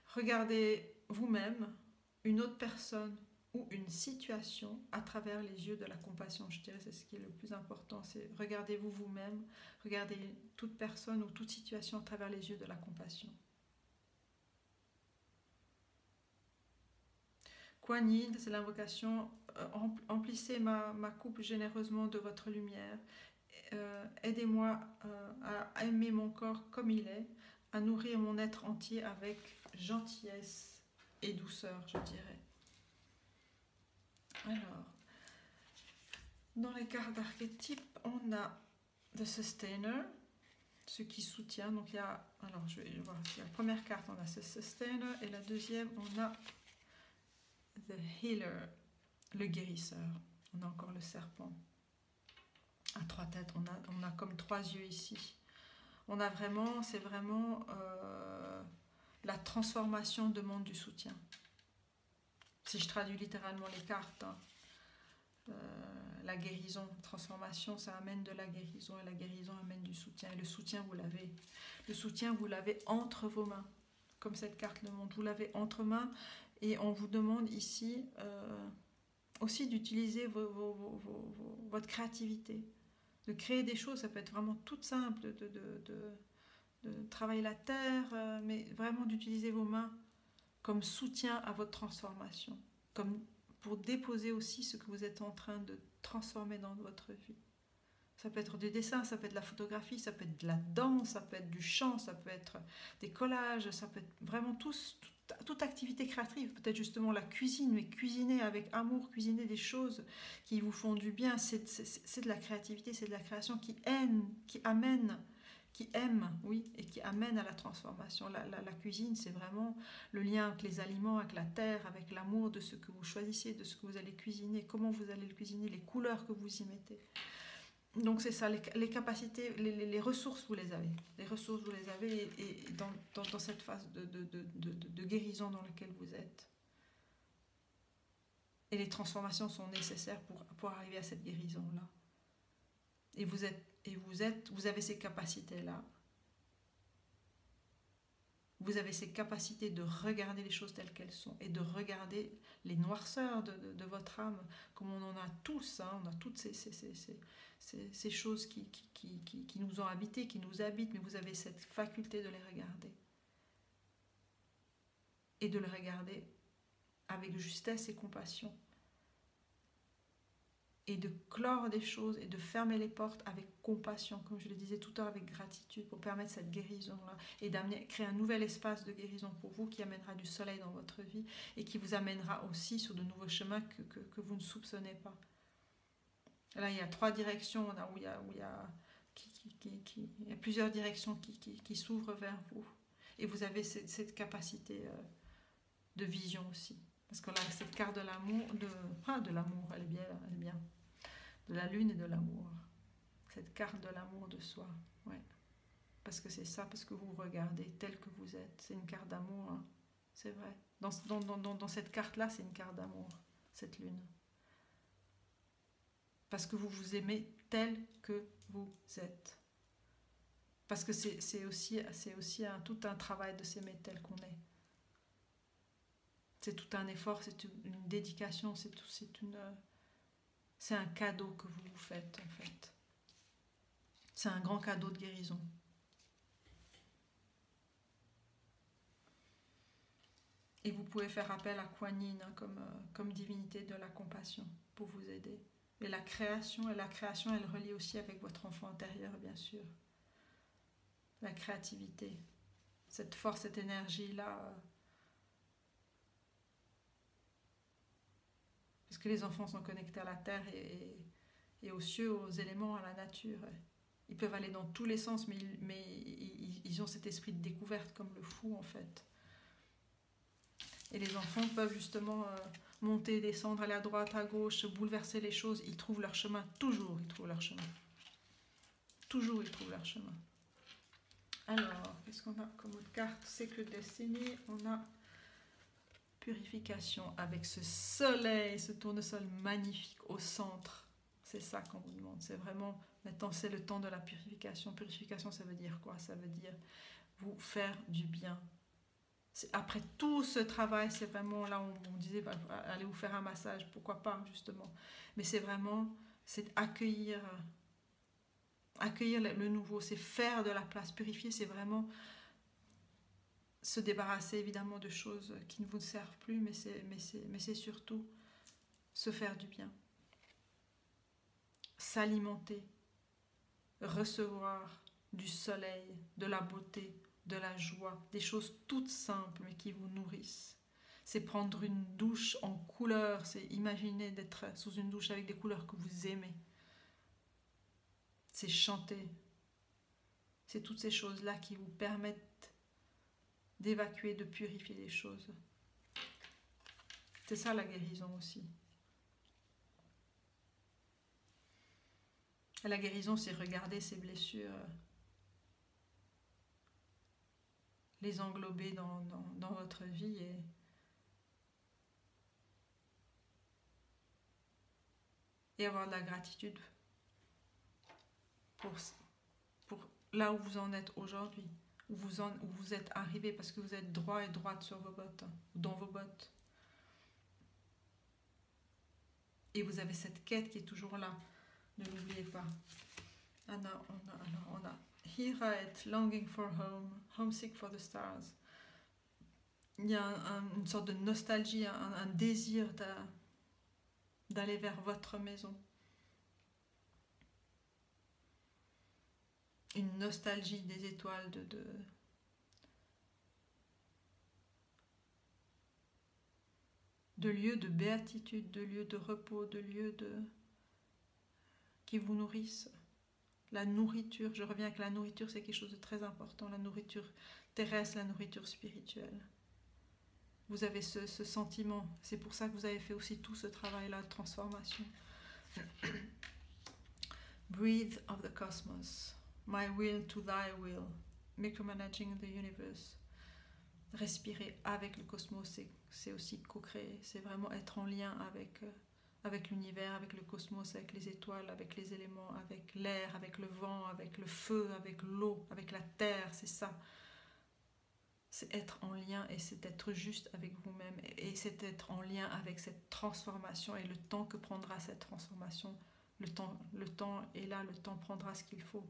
Regardez vous-même, une autre personne ou une situation à travers les yeux de la compassion. Je dirais que c'est ce qui est le plus important, c'est regardez-vous vous-même, regardez toute personne ou toute situation à travers les yeux de la compassion. Kuan Yin, c'est l'invocation, emplissez ma coupe généreusement de votre lumière, aidez-moi à aimer mon corps comme il est, à nourrir mon être entier avec gentillesse et douceur, je dirais. Alors, dans les cartes d'archétypes, on a The Sustainer, ce qui soutient. Donc il y a, alors je vais voir, la première carte, on a The Sustainer, et la deuxième, on a The Healer, le guérisseur. On a encore le serpent à 3 têtes. On a comme 3 yeux ici. On a vraiment, c'est vraiment la transformation demande du soutien. Si je traduis littéralement les cartes, hein, la guérison, transformation, ça amène de la guérison, et la guérison amène du soutien. Et le soutien, vous l'avez. Le soutien, vous l'avez entre vos mains, comme cette carte le montre. Vous l'avez entre mains, et on vous demande ici aussi d'utiliser votre créativité, de créer des choses. Ça peut être vraiment tout simple, de travailler la terre, mais vraiment d'utiliser vos mains comme soutien à votre transformation, comme pour déposer aussi ce que vous êtes en train de transformer dans votre vie. Ça peut être du dessin, ça peut être de la photographie, ça peut être de la danse, ça peut être du chant, ça peut être des collages, ça peut être vraiment toute activité créative. Peut-être justement la cuisine, mais cuisiner avec amour, cuisiner des choses qui vous font du bien. C'est de la créativité, c'est de la création qui aime, oui, et qui amène à la transformation. La cuisine, c'est vraiment le lien avec les aliments, avec la terre, avec l'amour de ce que vous choisissez, de ce que vous allez cuisiner, comment vous allez le cuisiner, les couleurs que vous y mettez. Donc c'est ça, les capacités, les ressources, vous les avez. Les ressources, vous les avez, et dans cette phase de guérison dans laquelle vous êtes. Et les transformations sont nécessaires pour arriver à cette guérison-là. Et vous avez ces capacités-là. Vous avez ces capacités de regarder les choses telles qu'elles sont et de regarder les noirceurs de votre âme, comme on en a tous. Hein, on a toutes ces choses qui nous ont habités, qui nous habitent, mais vous avez cette faculté de les regarder. Et de les regarder avec justesse et compassion. Et de clore des choses et de fermer les portes avec compassion, comme je le disais tout à l'heure, avec gratitude, pour permettre cette guérison-là et créer un nouvel espace de guérison pour vous qui amènera du soleil dans votre vie et qui vous amènera aussi sur de nouveaux chemins que vous ne soupçonnez pas. Là, il y a 3 directions où il y a plusieurs directions qui s'ouvrent vers vous. Et vous avez cette capacité de vision aussi. Parce que là, cette carte de l'amour, de l'amour, elle est bien. De la lune et de l'amour. Cette carte de l'amour de soi. Ouais. Parce que c'est ça, parce que vous regardez tel que vous êtes. C'est une carte d'amour, hein. C'est vrai. Dans cette carte-là, c'est une carte d'amour, cette lune. Parce que vous vous aimez tel que vous êtes. Parce que c'est aussi tout un travail de s'aimer tel qu'on est. C'est tout un effort, c'est une dédication, c'est un cadeau que vous vous faites en fait. C'est un grand cadeau de guérison. Et vous pouvez faire appel à Kuan Yin, hein, comme divinité de la compassion pour vous aider. Et la création, elle relie aussi avec votre enfant intérieur, bien sûr. La créativité, cette force, cette énergie-là. Parce que les enfants sont connectés à la terre et aux cieux, aux éléments, à la nature. Ils peuvent aller dans tous les sens, mais ils ont cet esprit de découverte comme le fou, en fait. Et les enfants peuvent justement monter, descendre, aller à droite, à gauche, bouleverser les choses. Ils trouvent leur chemin. Toujours, ils trouvent leur chemin. Toujours, ils trouvent leur chemin. Alors, qu'est-ce qu'on a comme autre carte? Sacred Destiny. On a purification avec ce soleil, ce tournesol magnifique au centre. C'est ça qu'on vous demande. C'est vraiment, maintenant c'est le temps de la purification. Purification, ça veut dire quoi? Ça veut dire vous faire du bien. Après tout ce travail, c'est vraiment là où on disait bah, allez vous faire un massage, pourquoi pas justement. Mais c'est vraiment, c'est accueillir le nouveau, c'est faire de la place. Purifier, c'est vraiment se débarrasser évidemment de choses qui ne vous servent plus, mais c'est surtout se faire du bien. S'alimenter, recevoir du soleil, de la beauté, de la joie, des choses toutes simples mais qui vous nourrissent. C'est prendre une douche en couleurs, c'est imaginer d'être sous une douche avec des couleurs que vous aimez. C'est chanter. C'est toutes ces choses-là qui vous permettent d'évacuer, de purifier les choses. C'est ça la guérison aussi. Et la guérison, c'est regarder ces blessures, les englober dans votre vie et avoir de la gratitude pour là où vous en êtes aujourd'hui. Où vous êtes arrivé parce que vous êtes droit et droite sur vos bottes, dans vos bottes. Et vous avez cette quête qui est toujours là, ne l'oubliez pas. On a Hiraet, longing for home, homesick for the stars. Il y a une sorte de nostalgie, un désir d'aller vers votre maison. Une nostalgie des étoiles, de lieux de béatitude, de lieux de repos, de lieux qui vous nourrissent. La nourriture, je reviens avec la nourriture, c'est quelque chose de très important, la nourriture terrestre, la nourriture spirituelle. Vous avez ce sentiment, c'est pour ça que vous avez fait aussi tout ce travail-là de transformation. Breathe of the cosmos. My will to thy will. Micromanaging the universe. Respirer avec le cosmos, c'est aussi co-créer. C'est vraiment être en lien avec l'univers, avec le cosmos, avec les étoiles, avec les éléments, avec l'air, avec le vent, avec le feu, avec l'eau, avec la terre. C'est ça. C'est être en lien et c'est être juste avec vous-même. Et c'est être en lien avec cette transformation et le temps que prendra cette transformation. Le temps est là, le temps prendra ce qu'il faut.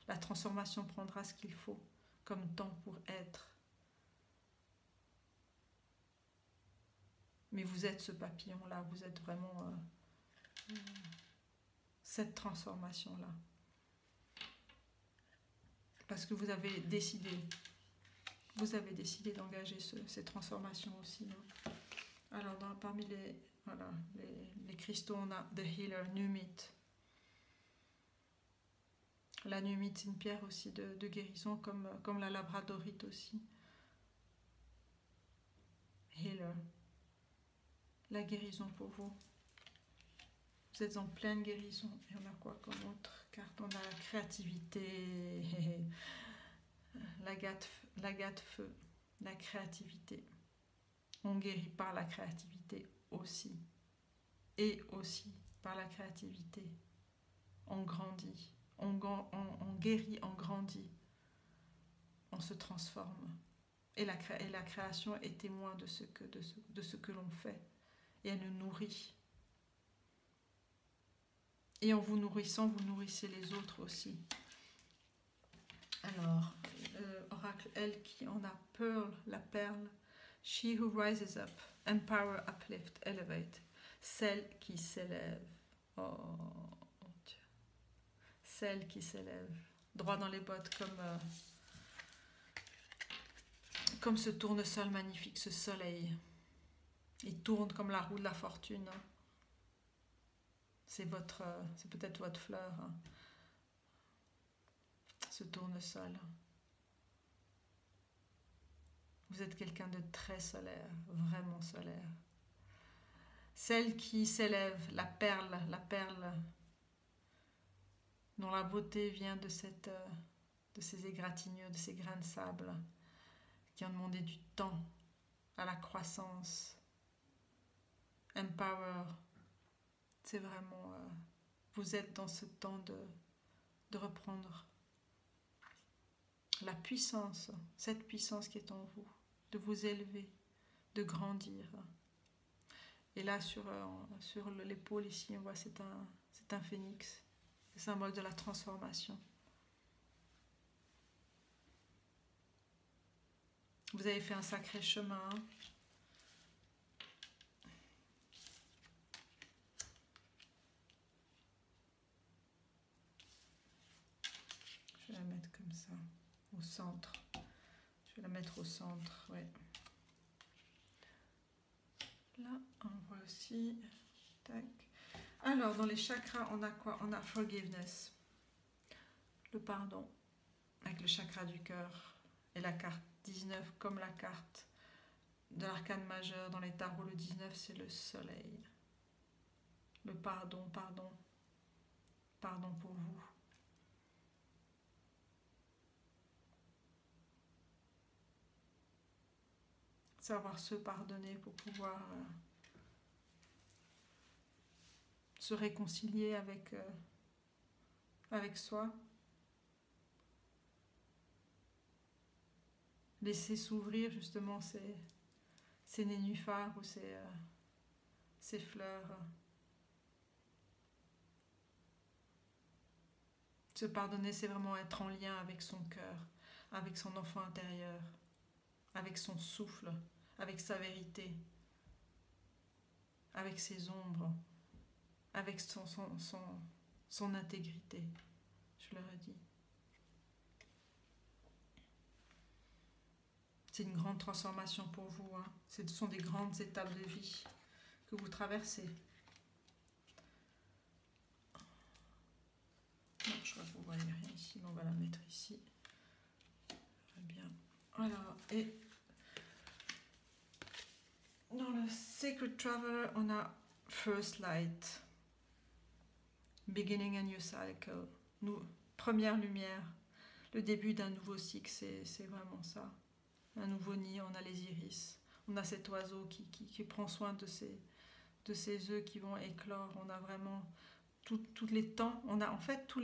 La transformation prendra ce qu'il faut comme temps pour être. Mais vous êtes ce papillon-là, vous êtes vraiment cette transformation-là. Parce que vous avez décidé d'engager ces transformations aussi. Hein. Alors, parmi les cristaux, on a The Healer, Numit. La Numit, c'est une pierre aussi de guérison, comme la labradorite aussi. Healer. La guérison pour vous. Vous êtes en pleine guérison. Et on a quoi comme autre carte? On a la créativité. L'agate feu. La créativité. On guérit par la créativité aussi. Et aussi par la créativité. On grandit. On guérit, on grandit. On se transforme. Et la création est témoin de ce que l'on fait. Et elle nous nourrit. Et en vous nourrissant, vous nourrissez les autres aussi. Alors, oracle elle qui en a Pearl, la perle. She who rises up, empower, uplift, elevate. Celle qui s'élève. Oh, Dieu. Celle qui s'élève. Droit dans les bottes comme ce tournesol magnifique, ce soleil. Il tourne comme la roue de la fortune. C'est peut-être votre fleur, hein. Ce tournesol. Vous êtes quelqu'un de très solaire, vraiment solaire. Celle qui s'élève, la perle dont la beauté vient de ces égratignures, de ces grains de sable qui ont demandé du temps à la croissance. Empower, c'est vraiment... vous êtes dans ce temps de reprendre la puissance, cette puissance qui est en vous, de vous élever, de grandir. Et là, sur l'épaule ici, on voit c'est un phénix, le symbole de la transformation. Vous avez fait un sacré chemin. Je vais la mettre comme ça, au centre. Je vais la mettre au centre, oui. Là, on voit aussi. Tac. Alors, dans les chakras, on a quoi? On a forgiveness, le pardon, avec le chakra du cœur et la carte 19, comme la carte de l'arcane majeur dans les tarots. Le 19, c'est le soleil. Le pardon pour vous. Savoir se pardonner pour pouvoir se réconcilier avec soi. Laisser s'ouvrir justement ces nénuphars ou ces fleurs. Se pardonner, c'est vraiment être en lien avec son cœur, avec son enfant intérieur, avec son souffle, avec sa vérité, avec ses ombres, avec son intégrité. Je le redis. C'est une grande transformation pour vous. Hein. Ce sont des grandes étapes de vie que vous traversez. Non, je crois que vous ne voyez rien ici, mais on va la mettre ici. Très bien. Alors, et dans le Sacred Traveler, on a First Light. Beginning a new cycle. Première lumière. Le début d'un nouveau cycle, c'est vraiment ça. Un nouveau nid, on a les iris. On a cet oiseau qui prend soin de ses œufs qui vont éclore. On a vraiment tous les temps. On a en fait toutes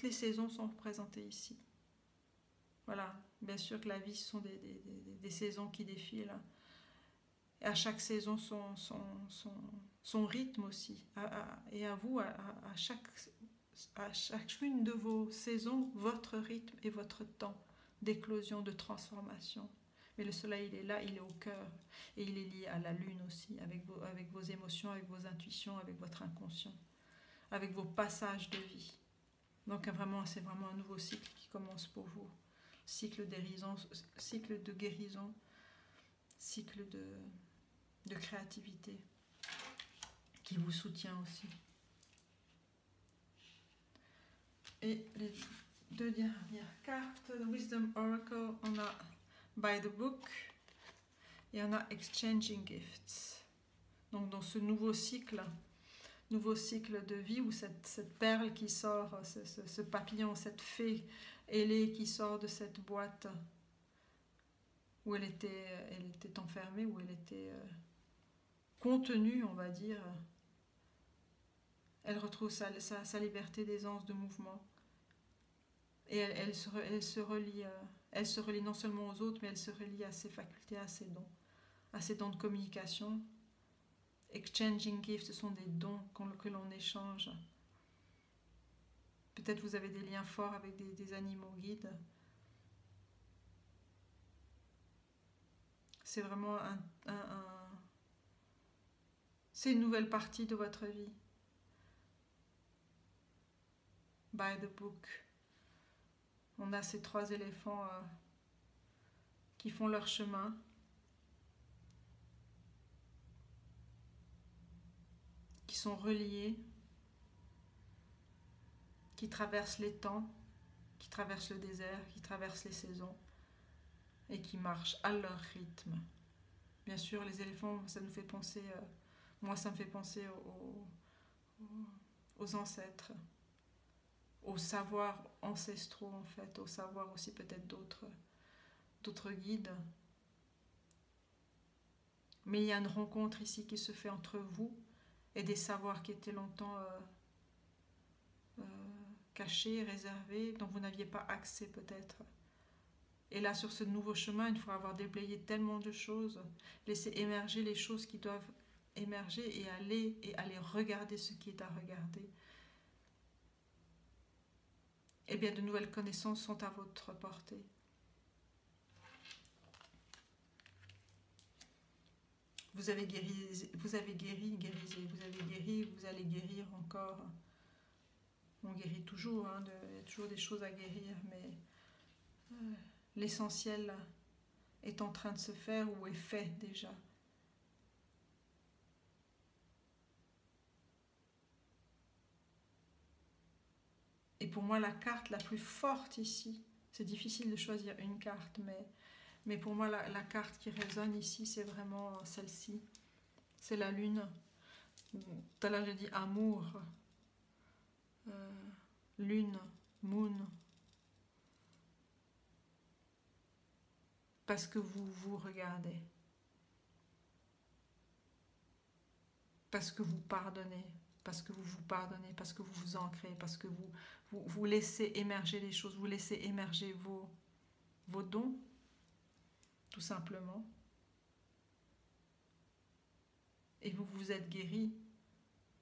les saisons sont représentées ici. Voilà. Bien sûr que la vie, ce sont des saisons qui défilent. Et à chaque saison, son rythme aussi. Et à vous, à chacune de vos saisons, votre rythme et votre temps d'éclosion, de transformation. Mais le soleil, il est là, il est au cœur. Et il est lié à la lune aussi, avec vos émotions, avec vos intuitions, avec votre inconscient, avec vos passages de vie. Donc vraiment, c'est vraiment un nouveau cycle qui commence pour vous. Cycle de guérison, cycle de créativité, qui vous soutient aussi. Et les deux dernières cartes, The Wisdom Oracle, on a By the Book et on a Exchanging Gifts. Donc dans ce nouveau cycle de vie où cette perle qui sort, ce papillon, cette fée ailée qui sort de cette boîte où elle était enfermée, où elle était contenue, on va dire, elle retrouve sa liberté d'aisance de mouvement. Et elle se relie non seulement aux autres, mais elle se relie à ses facultés, à ses dons de communication. Exchanging gifts, ce sont des dons que l'on échange. Peut-être vous avez des liens forts avec des animaux guides. C'est vraiment c'est une nouvelle partie de votre vie. By the book. On a ces 3 éléphants qui font leur chemin. Qui sont reliés. Qui traversent les temps. Qui traversent le désert. Qui traversent les saisons. Et qui marchent à leur rythme. Bien sûr, les éléphants, ça nous fait penser... moi, ça me fait penser aux ancêtres. Aux savoirs ancestraux en fait, aux savoirs aussi peut-être d'autres guides. Mais il y a une rencontre ici qui se fait entre vous et des savoirs qui étaient longtemps cachés, réservés, dont vous n'aviez pas accès peut-être. Et là sur ce nouveau chemin, il faut avoir déblayé tellement de choses, laisser émerger les choses qui doivent émerger et aller regarder ce qui est à regarder. Eh bien, de nouvelles connaissances sont à votre portée. Vous avez guéri, vous allez guérir encore. On guérit toujours, hein, il y a toujours des choses à guérir, mais l'essentiel est en train de se faire ou est fait déjà. Et pour moi, la carte la plus forte ici, c'est difficile de choisir une carte, mais pour moi, la carte qui résonne ici, c'est vraiment celle-ci. C'est la lune. Tout à l'heure, j'ai dit amour. Lune, moon. Parce que vous vous regardez. Parce que vous pardonnez. Parce que vous vous pardonnez, parce que vous vous ancrez, parce que vous laissez émerger les choses, vous laissez émerger vos dons, tout simplement. Et vous vous êtes guéri,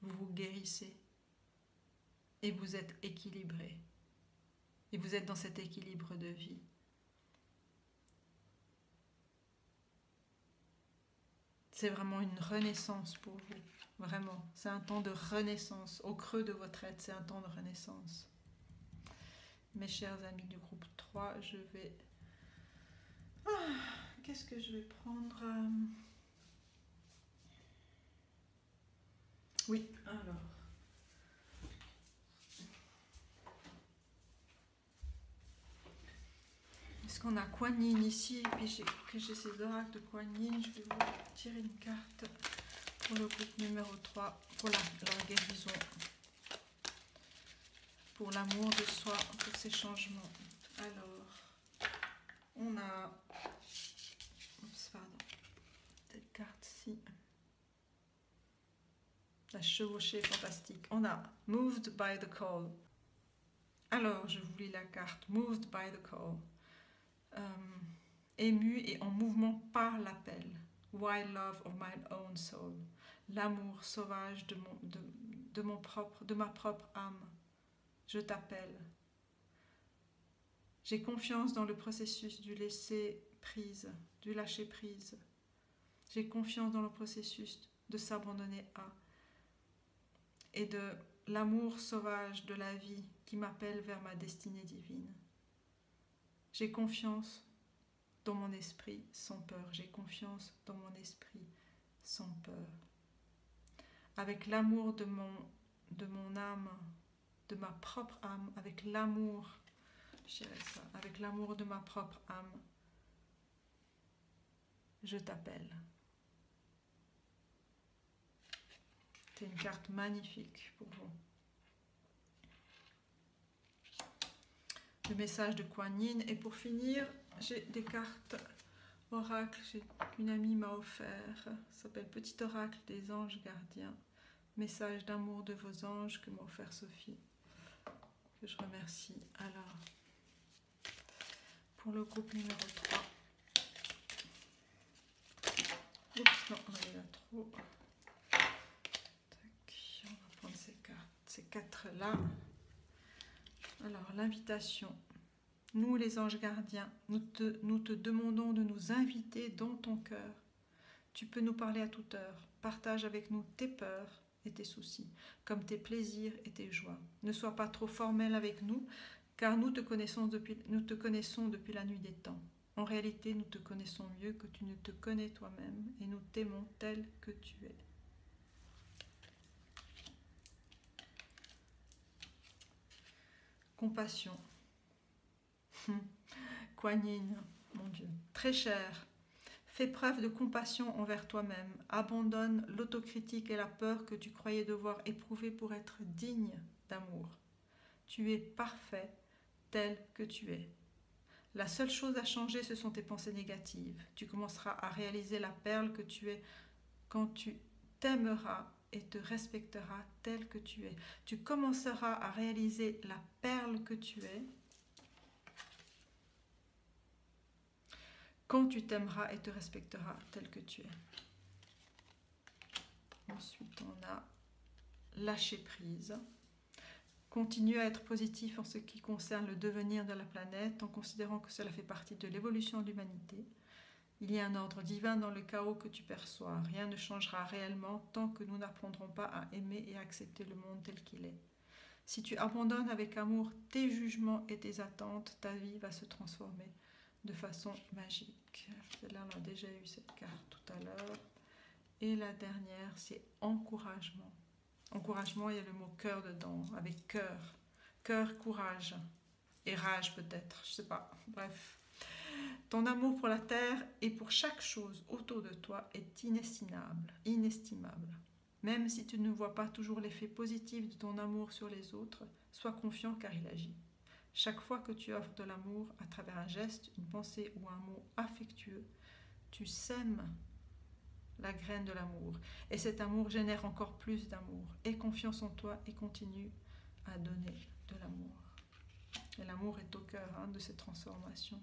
vous vous guérissez, et vous êtes équilibré. Et vous êtes dans cet équilibre de vie. C'est vraiment une renaissance pour vous. Vraiment, c'est un temps de renaissance. Au creux de votre être, c'est un temps de renaissance. Mes chers amis du groupe 3, je vais... qu'est-ce que je vais prendre? Oui, alors... Est-ce qu'on a Kuan Yin ici? Et puis j'ai ces oracles de Kuan Yin. Je vais vous tirer une carte pour le groupe numéro 3, pour leur guérison. pour l'amour de soi, pour ces changements. Alors, on a... Oups, pardon. Cette carte-ci. La chevauchée fantastique. On a Moved by the Call. Alors, je vous lis la carte. Moved by the Call. Ému et en mouvement par l'appel. Wild love of my own soul. L'amour sauvage de ma propre âme. Je t'appelle. J'ai confiance dans le processus du laisser-prise, du lâcher-prise. J'ai confiance dans le processus de s'abandonner à et de l'amour sauvage de la vie qui m'appelle vers ma destinée divine. J'ai confiance dans mon esprit sans peur. J'ai confiance dans mon esprit sans peur. Avec l'amour de mon âme, de ma propre âme, avec l'amour, je dirais ça, avec l'amour de ma propre âme, je t'appelle. C'est une carte magnifique pour vous. Le message de Kuan Yin. Et pour finir, j'ai des cartes oracle qu'une amie m'a offert. Ça s'appelle Petit oracle des anges gardiens. Message d'amour de vos anges que m'a offert Sophie, que je remercie. Alors, pour le groupe numéro 3. Oups, non, on est là trop. On va prendre ces quatre-là. Alors, l'invitation. Nous, les anges gardiens, nous te demandons de nous inviter dans ton cœur. Tu peux nous parler à toute heure. Partage avec nous tes peurs et tes soucis, comme tes plaisirs et tes joies. Ne sois pas trop formel avec nous, car nous te connaissons depuis la nuit des temps. En réalité, nous te connaissons mieux que tu ne te connais toi-même, et nous t'aimons tel que tu es. Compassion. Kuan Yin, mon Dieu, très cher, fais preuve de compassion envers toi-même, abandonne l'autocritique et la peur que tu croyais devoir éprouver pour être digne d'amour. Tu es parfait tel que tu es. La seule chose à changer, ce sont tes pensées négatives. Tu commenceras à réaliser la perle que tu es quand tu t'aimeras et te respecteras tel que tu es. Tu commenceras à réaliser la perle que tu es quand tu t'aimeras et te respecteras tel que tu es. Ensuite, on a lâcher prise. Continue à être positif en ce qui concerne le devenir de la planète en considérant que cela fait partie de l'évolution de l'humanité. Il y a un ordre divin dans le chaos que tu perçois. Rien ne changera réellement tant que nous n'apprendrons pas à aimer et accepter le monde tel qu'il est. Si tu abandonnes avec amour tes jugements et tes attentes, ta vie va se transformer de façon magique. Là, on a déjà eu cette carte tout à l'heure. Et la dernière, c'est encouragement. Encouragement, il y a le mot cœur dedans, avec cœur. Cœur, courage. Et rage peut-être, je sais pas. Bref. Ton amour pour la terre et pour chaque chose autour de toi est inestimable. Inestimable. Même si tu ne vois pas toujours l'effet positif de ton amour sur les autres, sois confiant car il agit. Chaque fois que tu offres de l'amour à travers un geste, une pensée ou un mot affectueux, tu sèmes la graine de l'amour. Et cet amour génère encore plus d'amour. Aie confiance en toi et continue à donner de l'amour. Et l'amour est au cœur de cette transformation.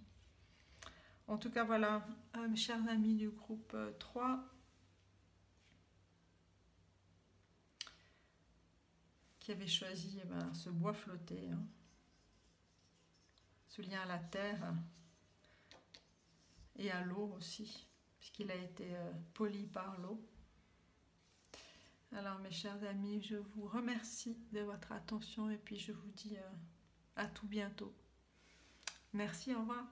En tout cas, voilà, mes chers amis du groupe 3, qui avaient choisi ce bois flotté, ce lien à la terre et à l'eau aussi, puisqu'il a été poli par l'eau. Alors mes chers amis, je vous remercie de votre attention et puis je vous dis à tout bientôt. Merci, au revoir.